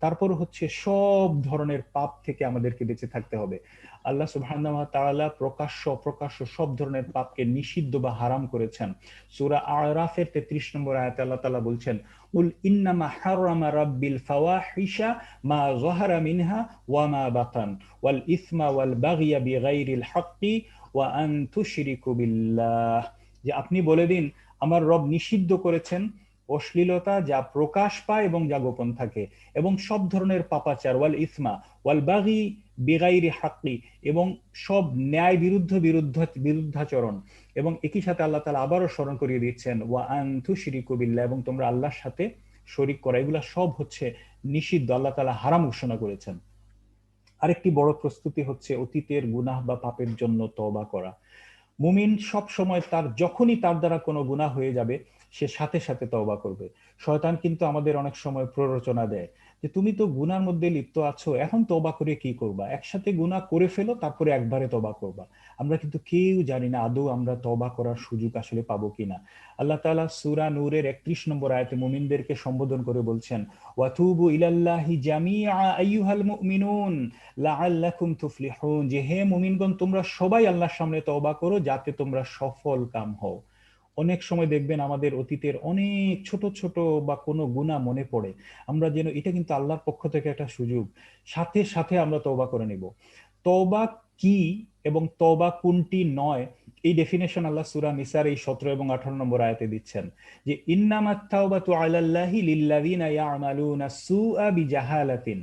তারপর হচ্ছে সব ধরনের পাপ থেকে আমাদেরকে বেঁচে থাকতে হবে। আল্লাহ সুবহানাহু ওয়া তাআলা প্রকাশ্য অপ্রকাশ্য সব ধরনের পাপকে নিষিদ্ধ বা হারাম করেছেন। সূরা আরাফের 33 নম্বর আয়াতে আল্লাহ তাআলা বলছেন, কুল ইন্নামা হারামা রাব্বিল ফাওয়াহিশা মা যাহারা মিনহা ওয়া মা বাতান ওয়াল ইসমা ওয়াল বাগইয়া বিগাইরিল হাক্কি ওয়া আন তুশরিকু বিল্লাহ। যে আপনি বলে দিন আমার রব নিষিদ্ধ করেছেন অশ্লীলতা, যা প্রকাশ পায় এবং যা গোপন থাকে, এবং সব ধরনের পাপাচার, ওয়াল ইসমা ওয়াল বাগি বিগাইরি হাক্কি, এবং সব ন্যায় বিরুদ্ধাচরণ। এবং একই সাথে আল্লাহ তাআলা আবারও স্মরণ করিয়ে দিচ্ছেন ওয়া আন তুশরিকু বিল্লাহ, এবং তোমরা আল্লাহর সাথে শরীক করা, এগুলা সব হচ্ছে নিষিদ্ধ, আল্লাহ তাআলা হারাম ঘোষণা করেছেন। আরেকটি বড় প্রস্তুতি হচ্ছে অতীতের গুনাহ বা পাপের জন্য তওবা করা। মুমিন সব সময় যখনই তার দ্বারা কোনো গুনাহ হয়ে যাবে সে সাথে সাথে তওবা করবে। শয়তান কিন্তু আমাদের অনেক সময় প্ররোচনা দেয় যে তুমি তো গুনার মধ্যে লিপ্ত আছো, এখন তওবা করে কি করবা, একসাথে গুনাহ করে ফেলো তারপরে একবারে তওবা করবা। আমরা কিন্তু কেউ জানি না আদৌ আমরা তওবা করার সুযোগ আসলে পাবো কিনা। আল্লাহ তাআলা সূরা নূরের 31 নম্বর আয়াতে মুমিনদেরকে সম্বোধন করে বলছেন, ওয়াতুবু ইলাল্লাহি জামিআ আইয়ুহাল মুমিনুন লাআল্লাকুম তুফলিহুন, যে হে মুমিনগণ তোমরা সবাই আল্লাহর সামনে তওবা করো যাতে তোমরা সফল কাম হও। অনেক সময় দেখবেন আমাদের অতীতের অনেক ছোট ছোট বা কোনো গুনাহ মনে পড়ে, আমরা যেন এটা কিন্তু আল্লাহর পক্ষ থেকে একটা সুযোগ, সাথে সাথে আমরা তওবা করে নিব। তওবা কি এবং তওবা কোনটি নয়, এই ডেফিনেশন আল্লাহ সূরা নিসার এই 17 এবং 18 নম্বর আয়াতে দিচ্ছেন, যে ইন্নামাত তাওবাতু আলাল্লাহি লিল্লাযিনা ইয়ামালুনা সুআ বিজাহালাতিন,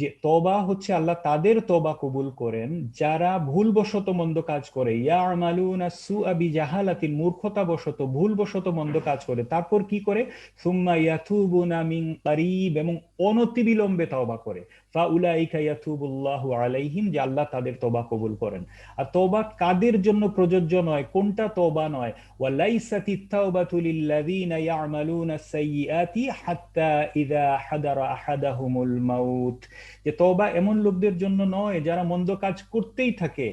যে তওবা হচ্ছে আল্লাহ তাদের তওবা কবুল করেন যারা ভুলবশত মন্দ কাজ করে, ইয়ামালুনা সুআ বিজাহালাতিন, মূর্খতাবশত ভুলবশত মন্দ কাজ করে, তারপর কি করে, সুম্মা ইয়াতুবুনা মিন কারিব, এবং অনতিবিলম্বে তওবা করে, ফাউলাইকা ইয়াতুবুল্লাহু আলাইহিম, যে আল্লাহ তাদের তওবা কবুল করেন। আর তওবা কাদের জন্য প্রযোজ্য নয়, কোনটা তওবা নয়, ওয়ালাইসাতিত তাওবাতু লিল্লাযিনা ইয়ামালুনা সাইয়্যাতি হাত্তা ইযা হাদারা আহাদাহুমুল মাউত, যে তওবা এমন লোকদের জন্য নয় যারা মন্দ কাজ করতেই থাকে,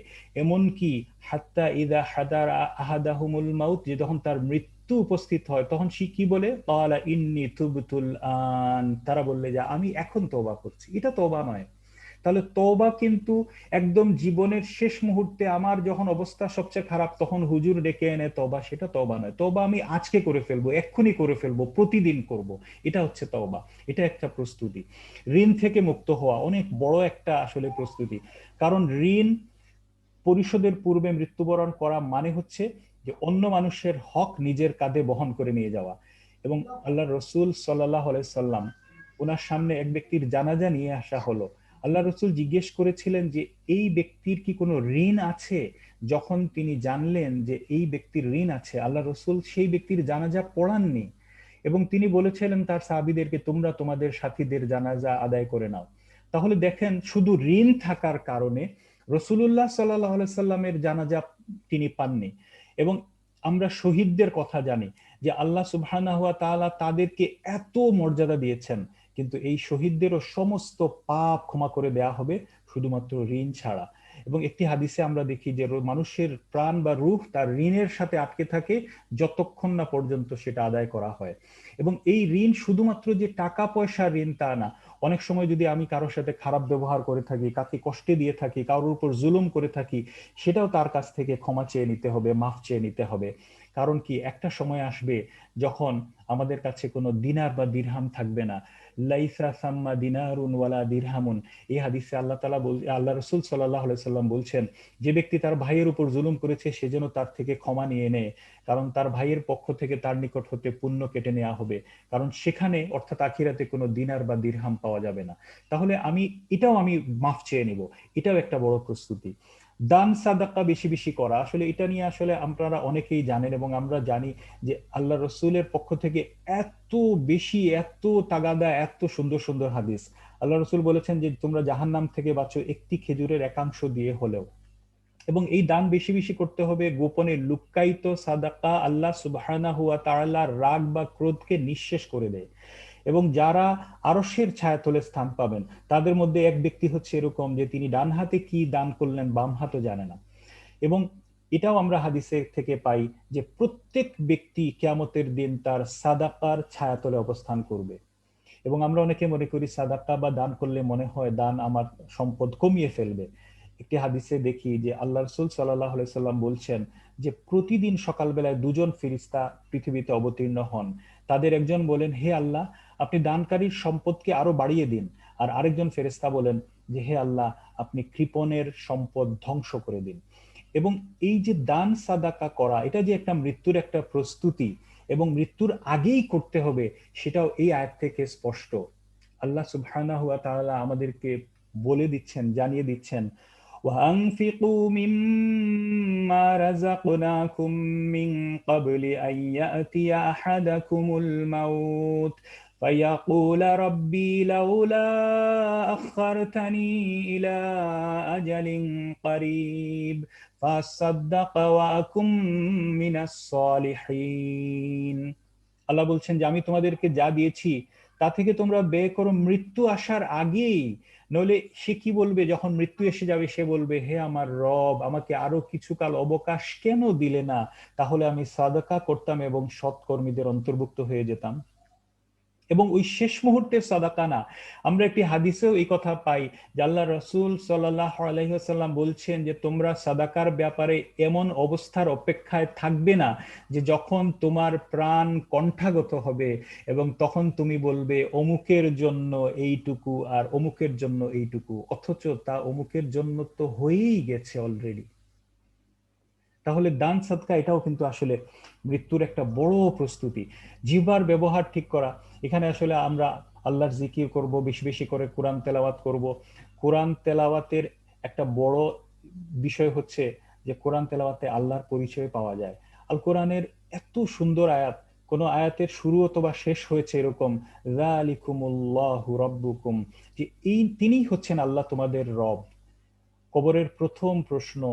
এমন কি হাত্তা ইযা হাদারা আহাদাহুমুল মাউত, যে যখন তার মৃত্যু উপস্থিত হয় তখন সে কি বলে, ক্বালা ইন্নী তুবতুল আন, তারা বললে যে আমি এখন তওবা করছি, এটা তওবা নয়। তাহলে তওবা কিন্তু একদম জীবনের শেষ মুহূর্তে আমার যখন অবস্থা সবচেয়ে খারাপ তখন হুজুর ডেকে এনে তওবা, সেটা তওবা নয়। তওবা আমি আজকে করে ফেলবো, এক্ষুনি করে ফেলবো, প্রতিদিন করব, এটা হচ্ছে তওবা। এটা একটা প্রস্তুতি। ঋণ থেকে মুক্ত হওয়া অনেক বড় একটা আসলে প্রস্তুতি, কারণ ঋণ পরিশোধের পূর্বে মৃত্যুবরণ করা মানে হচ্ছে যে অন্য মানুষের হক নিজের কাঁধে বহন করে নিয়ে যাওয়া। এবং আল্লাহ রসুল সাল্লাল্লাহু আলাইহি সাল্লাম, ওনার সামনে এক ব্যক্তির জানাজা নিয়ে আসা হলো। আল্লাহ রসুল জিজ্ঞেস করেছিলেন যে এই ব্যক্তির কি কোনো ঋণ আছে। যখন তিনি জানলেন যে এই ব্যক্তির ঋণ আছে, আল্লাহ রসুল সেই ব্যক্তির জানাজা পড়াননি, এবং তিনি বলেছিলেন তার সাহাবীদেরকে তোমরা তোমাদের সাথীদের জানাজা আদায় করে নাও। তাহলে দেখেন শুধু ঋণ থাকার কারণে রাসূলুল্লাহ সাল্লাল্লাহু আলাইহি সাল্লামের জানাজা তিনি পাননি। এবং আমরা শহীদদের কথা জানি যে আল্লাহ সুবহানাহু ওয়া তাআলা তাদেরকে এত মর্যাদা দিয়েছেন, কিন্তু এই শহীদদেরও সমস্ত পাপ ক্ষমা করে দেয়া হবে শুধুমাত্র ঋণ ছাড়া। এবং একটি হাদিসে আমরা দেখি যে মানুষের প্রাণ বা রূহ তার ঋণের সাথে আটকে থাকে যতক্ষণ না পর্যন্ত সেটা আদায় করা হয়। এবং এই ঋণ শুধুমাত্র যে টাকা পয়সার ঋণ তা না, অনেক সময় যদি আমি কারোর সাথে খারাপ ব্যবহার করে থাকি, কাকে কষ্টে দিয়ে থাকি, কারোর উপর জুলুম করে থাকি, সেটাও তার কাছ থেকে ক্ষমা চেয়ে নিতে হবে, মাফ চেয়ে নিতে হবে। কারণ কি, একটা সময় আসবে যখন আমাদের কাছে কোনো দিনার বা দিরহাম থাকবে না। লাইসা সাম্মা দিনারুন ওয়ালা দিরহামুন, এই হাদিসে আল্লাহ রাসূল সাল্লাল্লাহু আলাইহি সাল্লাম বলছেন, যে ব্যক্তি তার ভাইয়ের উপর জুলুম করেছে সে যেন তার থেকে ক্ষমা নিয়ে নেয়, কারণ তার ভাইয়ের পক্ষ থেকে তার নিকট হতে পুণ্য কেটে নেওয়া হবে, কারণ সেখানে অর্থাৎ আখিরাতে কোনো দিনার বা দিরহাম পাওয়া যাবে না। তাহলে আমি মাফ চেয়ে নিব, এটাও একটা বড় প্রস্তুতি। দান সাদাকা বেশি বেশি করা, আসলে এটা নিয়ে আসলে আপনারা অনেকেই জানেন এবং আমরা জানি যে আল্লাহ রসুলের পক্ষ থেকে এত বেশি, এত তাগাদা, এত সুন্দর সুন্দর হাদিস। আল্লাহ রসুল বলেছেন যে তোমরা জাহান্নাম থেকে বাঁচো একটি খেজুরের একাংশ দিয়ে হলেও। এবং এই দান বেশি বেশি করতে হবে, গোপনে লুক্কায়িত সাদাকা আল্লাহ সুবহানাহু ওয়া তাআলার রাগ বা ক্রোধকে নিঃশেষ করে দেয়। এবং যারা আরশের ছায়াতলে স্থান পাবেন তাদের মধ্যে এক ব্যক্তি হচ্ছে এরকম যে তিনি ডান হাতে কি দান করলেন বাম হাতও জানে না। এবং এটাও আমরা হাদিসে থেকে পাই যে প্রত্যেক ব্যক্তি কিয়ামতের দিন তার সাদাকার ছায়াতলে অবস্থান করবে। এবং আমরা অনেকে মনে করি সাদাকা বা দান করলে মনে হয় দান আমার সম্পদ কমিয়ে ফেলবে। একটি হাদিসে দেখি যে আল্লাহ রাসূল সাল্লাল্লাহু আলাইহি সাল্লাম বলছেন যে প্রতিদিন সকালবেলায় দুজন ফেরেশতা পৃথিবীতে অবতীর্ণ হন। তাদের একজন বলেন, হে আল্লাহ, আপনি দানকারীর সম্পদকে আরো বাড়িয়ে দিন। আর আরেকজন ফেরেশতা বলেন যে হে আল্লাহ, আপনি কৃপণের সম্পদ ধ্বংস করে দিন। এবং এই যে দান সাদাকা করা, এটা যে একটা মৃত্যুর একটা প্রস্তুতি এবং মৃত্যুর আগেই করতে হবে, সেটাও এই আয়াত থেকে স্পষ্ট। আল্লাহ সুবহানাহু ওয়া তাআলা আমাদেরকে বলে দিচ্ছেন, জানিয়ে দিচ্ছেন, وأنفقوا مما رزقناكم من قبل أن يأتي أحدكم الموت فيقول ربي لولا أخرتني إلى أجل قريب فأصدق وأكن من الصالحين। আল্লাহ বলছেন যে আমি তোমাদেরকে যা দিয়েছি তা থেকে তোমরা ব্যয় করো মৃত্যু আসার আগেই, নইলে সে কি বলবে যখন মৃত্যু এসে যাবে? সে বলবে, হে আমার রব, আমাকে আরো কিছুকাল অবকাশ কেন দিলে না? তাহলে আমি সাদাকা করতাম এবং সৎকর্মীদের অন্তর্ভুক্ত হয়ে যেতাম। এবং ওই শেষ মুহূর্তের সাদাকা না, আমরা একটি হাদিসেও এই কথা পাই যে আল্লাহ রাসূল সাল্লাল্লাহু আলাইহি ওয়াসাল্লাম বলছেন যে তোমরা সাদাকার ব্যাপারে এমন অবস্থার অপেক্ষায় থাকবে না যে যখন তোমার প্রাণ কণ্ঠাগত হবে এবং তখন তুমি বলবে অমুকের জন্য এইটুকু আর অমুকের জন্য এইটুকু, অথচ তা অমুকের জন্য তো হয়েই গেছে অলরেডি। তাহলে দান সাদকা এটাও কিন্তু আসলে মৃত্যুর একটা বড় প্রস্তুতি। জিহ্বার ব্যবহার ঠিক করা, এখানে আসলে আমরা আল্লাহর জিকির করব, বেশি বেশি করে কোরআন তেলাওয়াত করব। কোরআন তেলাওয়াতের একটা বড় বিষয় হচ্ছে যে কোরআন তেলাওয়াতে আল্লাহর পরিচয় পাওয়া যায়। আল কোরআনের এত সুন্দর আয়াত, কোন আয়াতের শুরু অথবা শেষ হয়েছে এরকম যালিকুমুল্লাহু রাব্বুকুম, যে এই তিনিই হচ্ছেন আল্লাহ তোমাদের রব। কবরের প্রথম প্রশ্ন,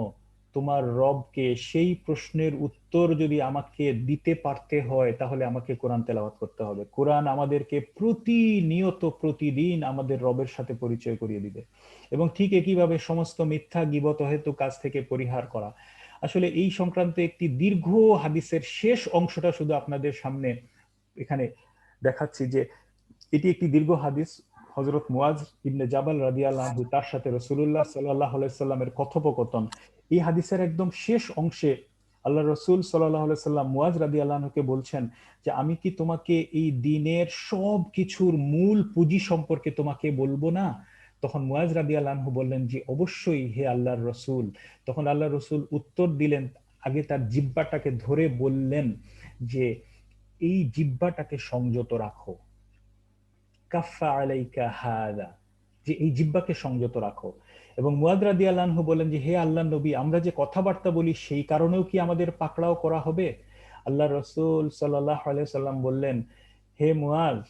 তোমার রবকে, সেই প্রশ্নের উত্তর যদি আমাকে দিতে পারতে হয় তাহলে আমাকে কোরআন তেলাওয়াত করতে হবে। কোরআন আমাদেরকে প্রতিনিয়ত প্রতিদিন আমাদের রবের সাথে পরিচয় করিয়ে দিবে। এবং ঠিক একইভাবে সমস্ত মিথ্যা গীবত হেতু কাজ থেকে পরিহার করা। আসলে এই সংক্রান্তে একটি দীর্ঘ হাদিসের শেষ অংশটা শুধু আপনাদের সামনে এখানে দেখাচ্ছি, যে এটি একটি দীর্ঘ হাদিস। হযরত মুয়াজ ইবনে জাবাল রাদিয়াল্লাহু আনহু তার সাথে রাসূলুল্লাহ সাল্লাল্লাহু আলাইহি সাল্লামের কথোপকথন। এই হাদিসের একদম শেষ অংশে আল্লাহ রাসূল সাল্লাল্লাহু আলাইহি সাল্লাম মুয়াজ রাদিয়াল্লাহু আনহুকে বলছেন যে আমি কি তোমাকে এই দ্বীনের সব কিছুর মূল পুঁজি সম্পর্কে তোমাকে বলবো না? তখন মুয়াজ রাদিয়াল্লাহু আনহু বললেন যে অবশ্যই হে আল্লাহর রাসূল। তখন আল্লাহর রাসূল উত্তর দিলেন, আগে তার জিহ্বাটাকে ধরে বললেন যে এই জিহ্বাটাকে সংযত রাখো, কাফা আলাইকা হাদা, যে এই জিহ্বাকে সংযত রাখো। এবং মুয়াজ রাদিয়াল্লাহু আনহু বলেন যে হে আল্লাহর নবী, আমরা যে কথাবার্তা বলি সেই কারণেও কি আমাদের পাকড়াও করা হবে? আল্লাহ রাসূল সাল্লাল্লাহু আলাইহি সাল্লাম বললেন, হে মুয়াজ,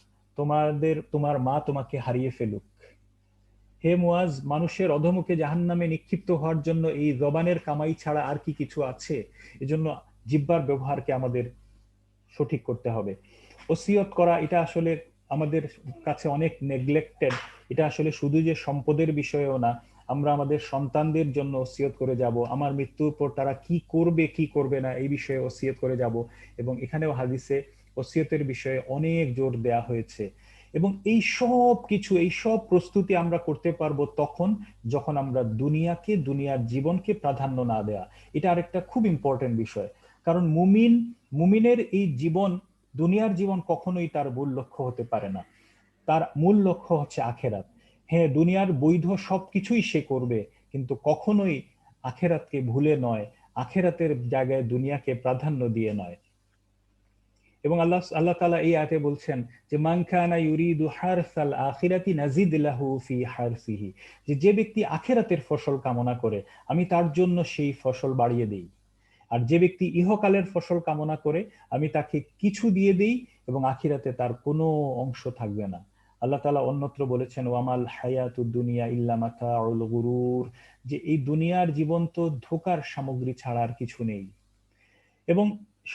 তোমার মা তোমাকে হারিয়ে ফেলুক। হে মুয়াজ, মানুষের অধমুখে জাহান্নামে নিক্ষিপ্ত হওয়ার জন্য এই জবানের কামাই ছাড়া আর কি কিছু আছে? এজন্য জিহ্বার ব্যবহারকে আমাদের সঠিক করতে হবে। ওসিয়ত করা, এটা আসলে আমাদের কাছে অনেক নেগলেক্টেড। এটা আসলে শুধু যে সম্পদের বিষয়ও না, আমরা আমাদের সন্তানদের জন্য ওসিয়ত করে যাব, আমার মৃত্যুর পর তারা কি করবে কি করবে না এই বিষয়ে ওসিয়ত করে যাব। এবং এখানেও হাদিসে ওসিয়তের বিষয়ে অনেক জোর দেয়া হয়েছে। এবং এই সব প্রস্তুতি আমরা করতে পারবো তখন যখন আমরা দুনিয়ার জীবনকে প্রাধান্য না দেয়া। এটা আরেকটা খুব ইম্পর্টেন্ট বিষয়, কারণ মুমিনের এই জীবন, দুনিয়ার জীবন কখনোই তার মূল লক্ষ্য হতে পারে না। তার মূল লক্ষ্য হচ্ছে আখেরাত। হ্যাঁ, দুনিয়ার বৈধ সবকিছুই সে করবে, কিন্তু কখনোই আখেরাতকে ভুলে নয়, আখেরাতের জায়গায় দুনিয়াকে প্রাধান্য দিয়ে নয়। এবং আল্লাহ তাআলা এই আয়াতে বলছেন যে মান কানা ইউরিদু হারসাল আখিরাতি নাজিদ লাহু ফি হারসিহি, যে ব্যক্তি আখেরাতের ফসল কামনা করে আমি তার জন্য সেই ফসল বাড়িয়ে দেই, আর যে ব্যক্তি ইহকালের ফসল কামনা করে আমি তাকে কিছু দিয়ে দেই এবং আখিরাতে তার কোনো অংশ থাকবে না। আল্লাহ তাআলা অন্যত্র বলেছেন ওয়ামাল হায়াতুদ দুনিয়া ইল্লা মাতাউল গুরুর, যে এই দুনিয়ার জীবন তো ধোঁকার সামগ্রী ছাড়া আর কিছু নেই। এবং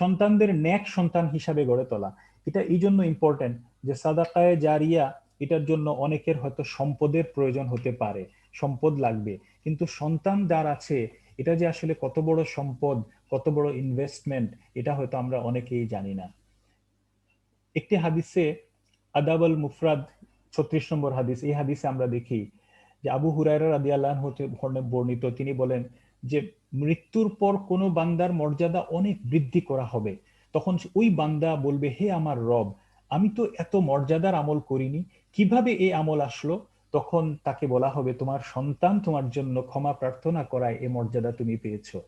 সন্তানদের নেক সন্তান হিসাবে গড়ে তোলা, এটা এই জন্য ইম্পর্টেন্ট যে সাদাকায়ে জারিয়া, এটার জন্য অনেকের হয়তো সম্পদের প্রয়োজন হতে পারে, সম্পদ লাগবে, কিন্তু সন্তান যার আছে এটা যে আসলে কত বড় সম্পদ, কত বড় ইনভেস্টমেন্ট, এটা হয়তো আমরা অনেকেই জানি না। একটি হাদিসে আদাবুল মুফরাদ 36 নম্বর হাদিস, এই হাদিসে আমরা দেখি যে আবু হুরায়রা রাদিয়াল্লাহু আনহু বর্ণিত, তিনি বলেন যে মৃত্যুর পর কোনো বান্দার মর্যাদা অনেক বৃদ্ধি করা হবে। তখন ওই বান্দা বলবে হে আমার রব, আমি তো এত মর্যাদার আমল করিনি, কিভাবে এই আমল আসলো? তখন তাকে বলা হবে তোমার সন্তান তোমার জন্য ক্ষমা প্রার্থনা করায় এই মর্যাদা তুমি পেয়েছো।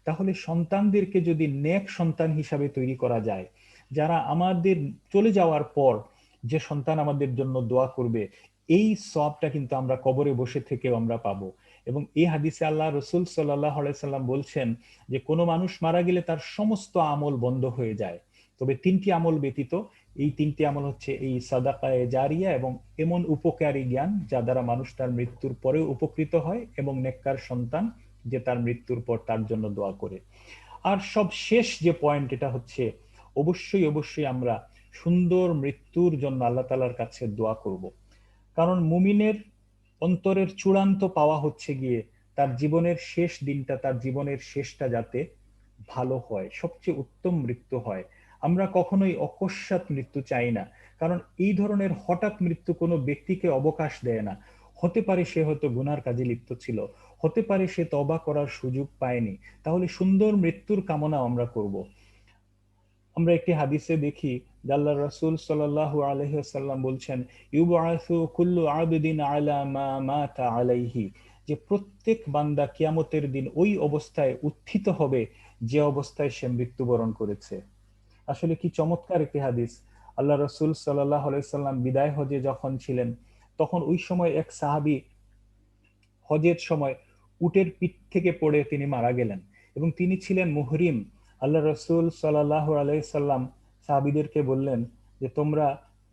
তাহলে সন্তানদেরকে যদি নেক সন্তান হিসাবে তৈরি করা যায়, যারা আমাদের চলে যাওয়ার পর যে সন্তান আমাদের জন্য দোয়া করবে, এই সওয়াবটা কিন্তু আমরা কবরে বসে থেকেও আমরা পাবো। এবং এই হাদিসে আল্লাহ রাসূল সাল্লাল্লাহু আলাইহি সাল্লাম বলছেন যে কোনো মানুষ মারা গেলে তার সমস্ত আমল বন্ধ হয়ে যায়, তবে 3টি আমল ব্যতীত। এই 3টি আমল হচ্ছে এই সাদাকায়ে জারিয়া এবং এমন উপকারী জ্ঞান যা দ্বারা মানুষ তার মৃত্যুর পরেও উপকৃত হয়, এবং নেককার সন্তান যে তার মৃত্যুর পর তার জন্য দোয়া করে। আর সব শেষ যে পয়েন্ট, এটা হচ্ছে অবশ্যই আমরা সুন্দর মৃত্যুর জন্য আল্লাহ তাআলার কাছে দোয়া করব। কারণ মুমিনের অন্তরের চূড়ান্ত পাওয়া হচ্ছে গিয়ে তার জীবনের শেষ দিনটা, তার জীবনের শেষটা যাতে ভালো হয়, সবচেয়ে উত্তম মৃত্যু হয়। আমরা কখনোই অকস্মাৎ মৃত্যু চাই না, কারণ এই ধরনের হঠাৎ মৃত্যু কোনো ব্যক্তিকে অবকাশ দেয় না। হতে পারে সে হয়তো গুনার কাজে লিপ্ত ছিল, হতে পারে সে তওবা করার সুযোগ পায়নি, তাহলে সুন্দর মৃত্যুর কামনা আমরা করব। আমরা একটি হাদিসে দেখি আল্লাহর রাসূল সাল্লাল্লাহু আলাইহি ওয়াসাল্লাম বলছেন ইউবআসু কুল্লু আবদিন আলা মা মাতা আলাইহি, যে প্রত্যেক বান্দা কিয়ামতের দিন ওই অবস্থায় উত্থিত হবে যে অবস্থায় সে মৃত্যুবরণ করেছে। আসলে কি চমৎকার একটি হাদিস। আল্লাহ রাসূল সাল্লাল্লাহু আলাইহি ওয়াসাল্লাম বিদায় হজে যখন ছিলেন, তখন ওই সময় এক সাহাবী হজের সময় উটের পিঠ থেকে পড়ে তিনি মারা গেলেন, এবং তিনি ছিলেন মুহরিম। আল্লাহ রাসূল সাল্লাল্লাহু আলাইহি সাল্লাম সাহাবীদেরকে বললেন যে তোমরা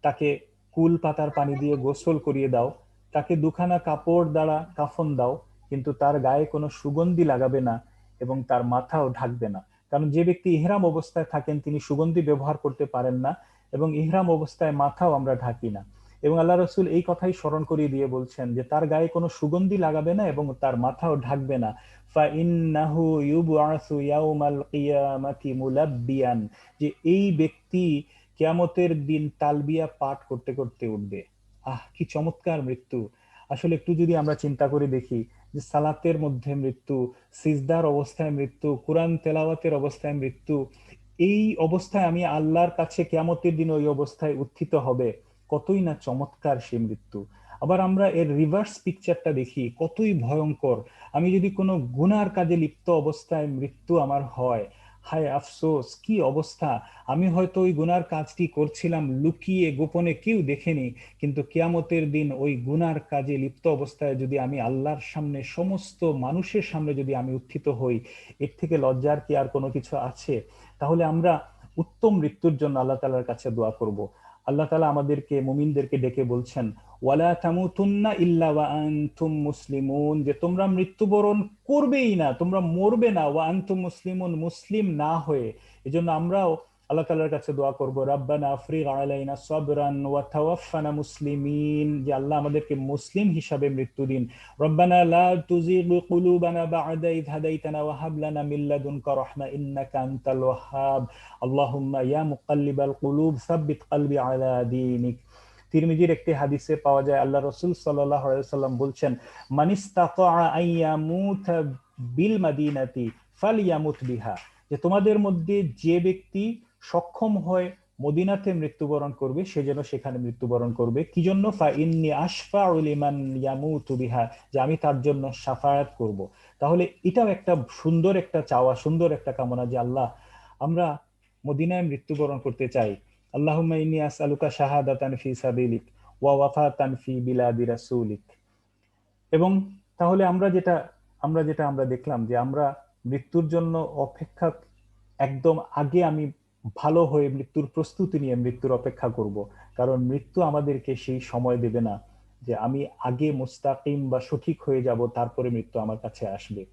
তাকে কুল পাতার পানি দিয়ে গোসল করিয়ে দাও, তাকে দুখানা কাপড় দ্বারা কাফন দাও, কিন্তু তার গায়ে কোনো সুগন্ধি লাগাবে না এবং তার মাথাও ঢাকবে না। কারণ যে ব্যক্তি ইহরাম অবস্থায় থাকেন তিনি সুগন্ধি ব্যবহার করতে পারেন না, এবং ইহরাম অবস্থায় মাথাও আমরা ঢাকি না। এবং আল্লাহ রাসূল এই কথাই স্মরণ করিয়ে দিয়ে বলছেন যে তার গায়ে কোনো সুগন্ধি লাগাবে না এবং তার মাথাও ঢাকবে না। ফাইন্নাহু ইউবআসু ইয়াউমাল কিয়ামাতি মুলাব্বিয়ান, যে এই ব্যক্তি কিয়ামতের দিন তালবিয়া পাঠ করতে করতে উঠবে। কি চমৎকার মৃত্যু! আসলে একটু যদি আমরা চিন্তা করে দেখি যে সালাতের মধ্যে মৃত্যু, সিজদার অবস্থায় মৃত্যু, কোরআন তেলাওয়াতের অবস্থায় মৃত্যু, এই অবস্থায় আমি আল্লাহর কাছে কিয়ামতের দিন ওই অবস্থায় উত্থিত হবে, কতই না চমৎকার সেই মৃত্যু। আবার আমরা এর রিভার্স পিকচারটা দেখি, কতই ভয়ঙ্কর। আমি যদি কোনো গুনার কাজে লিপ্ত অবস্থায় মৃত্যু আমার হয়, হায় আফসোস, কি অবস্থা! আমি হয়তো ওই গুনার কাজটি করছিলাম লুকিয়ে গোপনে, কেউ দেখেনি, কিন্তু কিয়ামতের দিন ওই গুনার কাজে লিপ্ত অবস্থায় যদি আমি আল্লাহর সামনে, সমস্ত মানুষের সামনে যদি আমি উত্থিত হই, এর থেকে লজ্জার কি আর কোনো কিছু আছে? তাহলে আমরা উত্তম মৃত্যুর জন্য আল্লাহ তাআলার কাছে দোয়া করব। আল্লাহ তাআলা আমাদেরকে, মুমিনদেরকে ডেকে বলছেন ওয়ালা তামুতুন্না ইল্লা ওয়া আনতুম মুসলিমুন, যে তোমরা মৃত্যুবরণ করবেই না, তোমরা মরবে না, ওয়া আনতুম মুসলিমুন, মুসলিম না হয়ে। এজন্য আমরাও আল্লাহ তাআলার কাছে দোয়া করব রব্বানা আফরিগ আলাইনা সাবরান ওয়া তাওয়াফানা মুসলিমিন, যে আল্লাহ আমাদেরকে মুসলিম হিসাবে মৃত্যু দিন। রব্বানা লা তুজিগ কুলুবানা বা'দা ইয হাদাইতানা ওয়া হাব লানা মিন লাদুনকা রাহমা ইন্নাকা আনতাল ওয়াহ্হাব আল্লাহুম্মা ইয়া মুকাল্লিবাল কুলুব সাব্বিত কলবি আলা দীনিক। তিরমিজির একটি হাদিসে পাওয়া যায় আল্লাহ রাসূল সাল্লাল্লাহু আলাইহি ওয়াসাল্লাম বলছেন, মানিস্তাতা আইয়ামুতা বিল মাদিনাতি ফালিয়ামুত বিহা, যে তোমাদের মধ্যে যে ব্যক্তি সক্ষম হয় মদিনাতে মৃত্যুবরণ করবে সে যেন সেখানে মৃত্যুবরণ করবে। কি জন্য? ফা ইন্নী আশফাউ লিমান ইয়ামুতু বিহা, যে আমি তার জন্য শাফায়াত করব। তাহলে এটাও একটা সুন্দর একটা চাওয়া, সুন্দর একটা কামনা যে আল্লাহ আমরা মদিনায় মৃত্যুবরণ করতে চাই। আল্লাহুম্মা ইন্নী আসআলুকা শাহাদাতান ফি সাবিলিক ওয়া ওয়াফাতান ফি বিলাদি রাসূলিক। এবং তাহলে আমরা দেখলাম যে আমরা মৃত্যুর জন্য অপেক্ষা, একদম আগে আমি ভালো হয়ে মৃত্যুর প্রস্তুতি নিয়ে মৃত্যুর অপেক্ষা করব, কারণ মৃত্যু আমাদেরকে সেই সময় দেবে না যে আমি আগে মুস্তাকিম বা সঠিক হয়ে যাব তারপরে মৃত্যু আমার কাছে আসবে।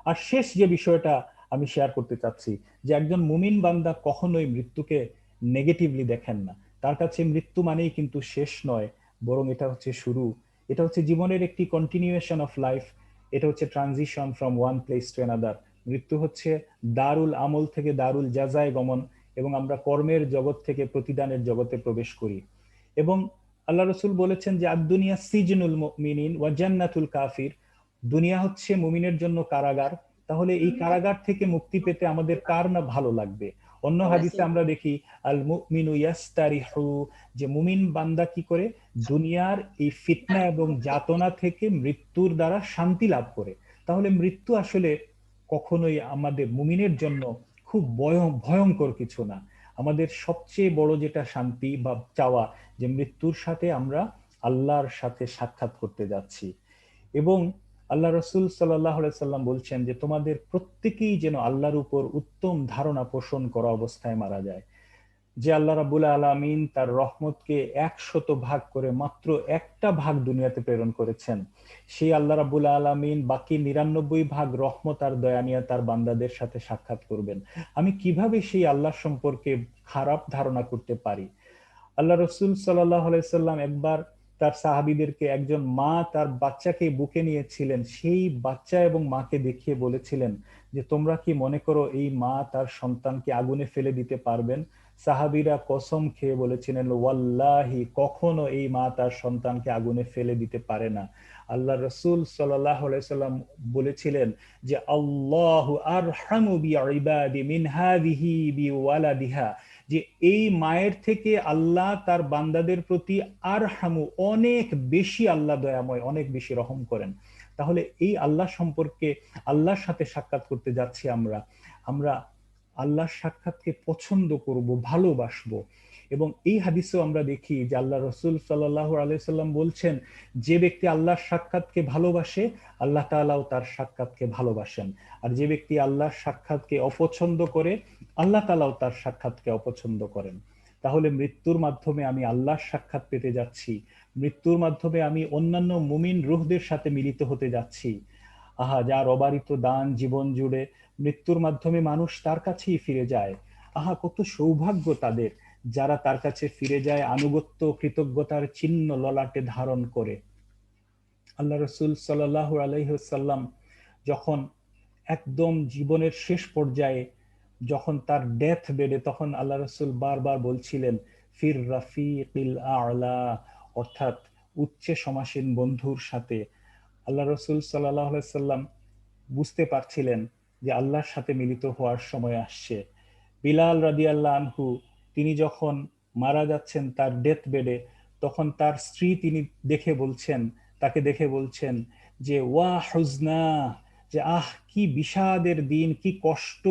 আর শেষ যে বিষয়টা আমি শেয়ার করতে চাচ্ছি, যে একজন মুমিন বান্দা কখনোই মৃত্যুকে নেগেটিভলি দেখেন না। তার কাছে মৃত্যু মানেই কিন্তু শেষ নয়, বরং এটা হচ্ছে শুরু। এটা হচ্ছে জীবনের একটি কন্টিনিউয়েশন অফ লাইফ। এটা হচ্ছে transition from one place to another. মৃত্যু হচ্ছে দারুল আমল থেকে দারুল জাজায় গমন, এবং আমরা কর্মের জগৎ থেকে প্রতিদানের জগতে প্রবেশ করি। এবং আল্লাহ রসুল বলেছেন যে আদ-দুনিয়া সিজনুল মুমিনিন ওয়া জান্নাতুল কাফির, দুনিয়া হচ্ছে মুমিনের জন্য কারাগার। তাহলে এই কারাগার থেকে মুক্তি পেতে আমাদের কার না ভালো লাগবে? অন্য হাদিসে আমরা দেখি আল মুমিনু ইয়াস্তারিহু, যে মুমিন বান্দা কি করে দুনিয়ার এই ফিতনা এবং যাতনা থেকে মৃত্যুর দ্বারা শান্তি লাভ করে। তাহলে মৃত্যু আসলে কখনোই আমাদের মুমিনের জন্য খুব ভয়ঙ্কর কিছু না। আমাদের সবচেয়ে বড় যেটা শান্তি বা চাওয়া, যে মৃত্যুর সাথে আমরা আল্লাহর সাথে সাক্ষাৎ করতে যাচ্ছি। এবং আল্লাহ রসুল সাল্লাল্লাহু আলাইহি সাল্লাম বলছেন যে তোমাদের প্রত্যেকেই যেন আল্লাহর উপর উত্তম ধারণা পোষণ করা অবস্থায় মারা যায়। যে আল্লাহ রাব্বুল আলামিন তার রহমতকে 100 ভাগ করে মাত্র একটা ভাগ দুনিয়াতে প্রেরণ করেছেন, সেই আল্লাহ রাব্বুল আলামিন বাকি 99 ভাগ রহমত আর দয়া নিয়ে তার বান্দাদের সাথে সাক্ষাৎ করবেন। আমি কিভাবে সেই আল্লাহ সম্পর্কে খারাপ ধারণা করতে পারি? আল্লাহ রসুল সাল্লাল্লাহু আলাইহি সাল্লাম একবার তার সাহাবীদেরকে, একজন মা তার বাচ্চাকে বুকে নিয়েছিলেন, সেই বাচ্চা এবং মাকে দেখিয়ে বলেছিলেন যে তোমরা কি মনে করো এই মা তার সন্তানকে আগুনে ফেলে দিতে পারবেন? সাহাবীরা কসম খেয়ে বলেছিলেন ওয়াল্লাহি, কখনো এই মা তার সন্তানকে আগুনে ফেলে দিতে পারে না। আল্লাহ রসুল সাল্লাল্লাহু আলাইহি সাল্লাম বলেছিলেন যে আল্লাহু আরহামু বিইবাদি মিন হাযিহি বিওয়ালাদিহা, যে এই মায়ের থেকে আল্লাহ তার বান্দাদের প্রতি আরহামু, অনেক বেশি আল্লাহ দয়াময়, অনেক বেশি রহম করেন। তাহলে এই আল্লাহ সম্পর্কে, আল্লাহর সাথে সাক্ষাৎ করতে যাচ্ছি আমরা আল্লাহর সাক্ষাৎকে পছন্দ করব, ভালোবাসবো। এবং এই হাদিসেও আমরা দেখি যে আল্লাহ রসুল সাল্লাল্লাহু আলাইহি সাল্লাম বলছেন যে ব্যক্তি আল্লাহর সাক্ষাৎকে ভালোবাসে আল্লাহ তাআলাও তার সাক্ষাৎকে ভালোবাসেন, আর যে ব্যক্তি আল্লাহর সাক্ষাৎকে অপছন্দ করে আল্লাহ তাআলাও তার সাক্ষাৎকে অপছন্দ করেন। তাহলে মৃত্যুর মাধ্যমে আমি আল্লাহর সাক্ষাৎ পেতে যাচ্ছি, মৃত্যুর মাধ্যমে আমি অন্যান্য মুমিন রূহদের সাথে মিলিত হতে যাচ্ছি। আহা, যার অবারিত দান জীবন জুড়ে, মৃত্যুর মাধ্যমে মানুষ তার কাছেই ফিরে যায়। আহা, কত সৌভাগ্য তাদের যারা তার কাছে ফিরে যায় আনুগত্য কৃতজ্ঞতার চিহ্ন ললাটে ধারণ করে। আল্লাহ রসুল সাল্লাল্লাহু আলাইহি ওয়াসাল্লাম যখন একদম জীবনের শেষ পর্যায়ে, যখন তার ডেথ বেডে, তখন আল্লাহ রসুল বারবার বলছিলেন ফির রাফিকিল আ'লা, অর্থাৎ উচ্চে সমাসীন বন্ধুর সাথে। আল্লাহ রসুল সাল্লাল্লাহু আলাইহি সাল্লাম বুঝতে পারছিলেন যে আল্লাহর সাথে মিলিত হওয়ার সময় আসছে। বিলাল রাদিয়াল্লাহু আনহু, তিনি যখন মারা যাচ্ছেন তার ডেথ বেডে, তখন তার স্ত্রী তাকে দেখে বলছেন যে ওয়া হুজনা, যে আহ কি বিষাদের দিন, কি কষ্ট,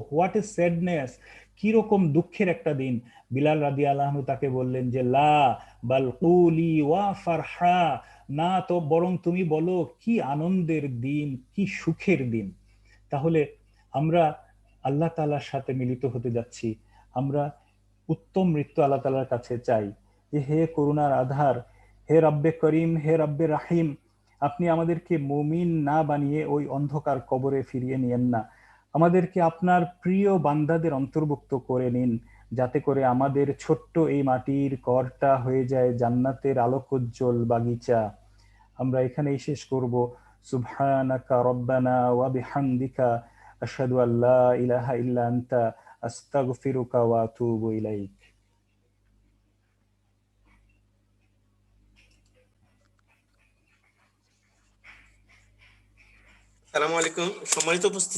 হোয়াট এ স্যাডনেস, কি রকম দুঃখের একটা দিন। বিলাল রাদিয়াল্লাহু আনহু তাকে বললেন যে লা বাল কুলি ওয়া ফারহা, না তো বরং তুমি বলো কি আনন্দের দিন, কি সুখের দিন। তাহলে আমরা আল্লাহ তাআলার সাথে মিলিত হতে যাচ্ছি, আমরা উত্তম মৃত্যু আল্লাহ তাআলার কাছে চাই। যে হে করুণার আধার, হে রব্বে করিম, হে রব্বে রাহিম, আপনি আমাদেরকে মুমিন না বানিয়ে ওই অন্ধকার কবরে ফিরিয়ে নিয়েন না, আমাদেরকে আপনার প্রিয় বান্দাদের অন্তর্ভুক্ত করে নিন, যাতে করে আমাদের ছোট্ট এই মাটির ঘরটা হয়ে যায় জান্নাতের আলোকোজ্জ্বল বাগিচা। আমরা এখানেই শেষ করব। সুবহানাকা রব্বানা ওয়া বিহামদিকা আশহাদু আল্লা ইলাহা ইল্লা আনতা আস্তাগফিরুকা ওয়া আতুবু ইলাইক। আসসালামু আলাইকুম সম্মানিত উপস্থিতি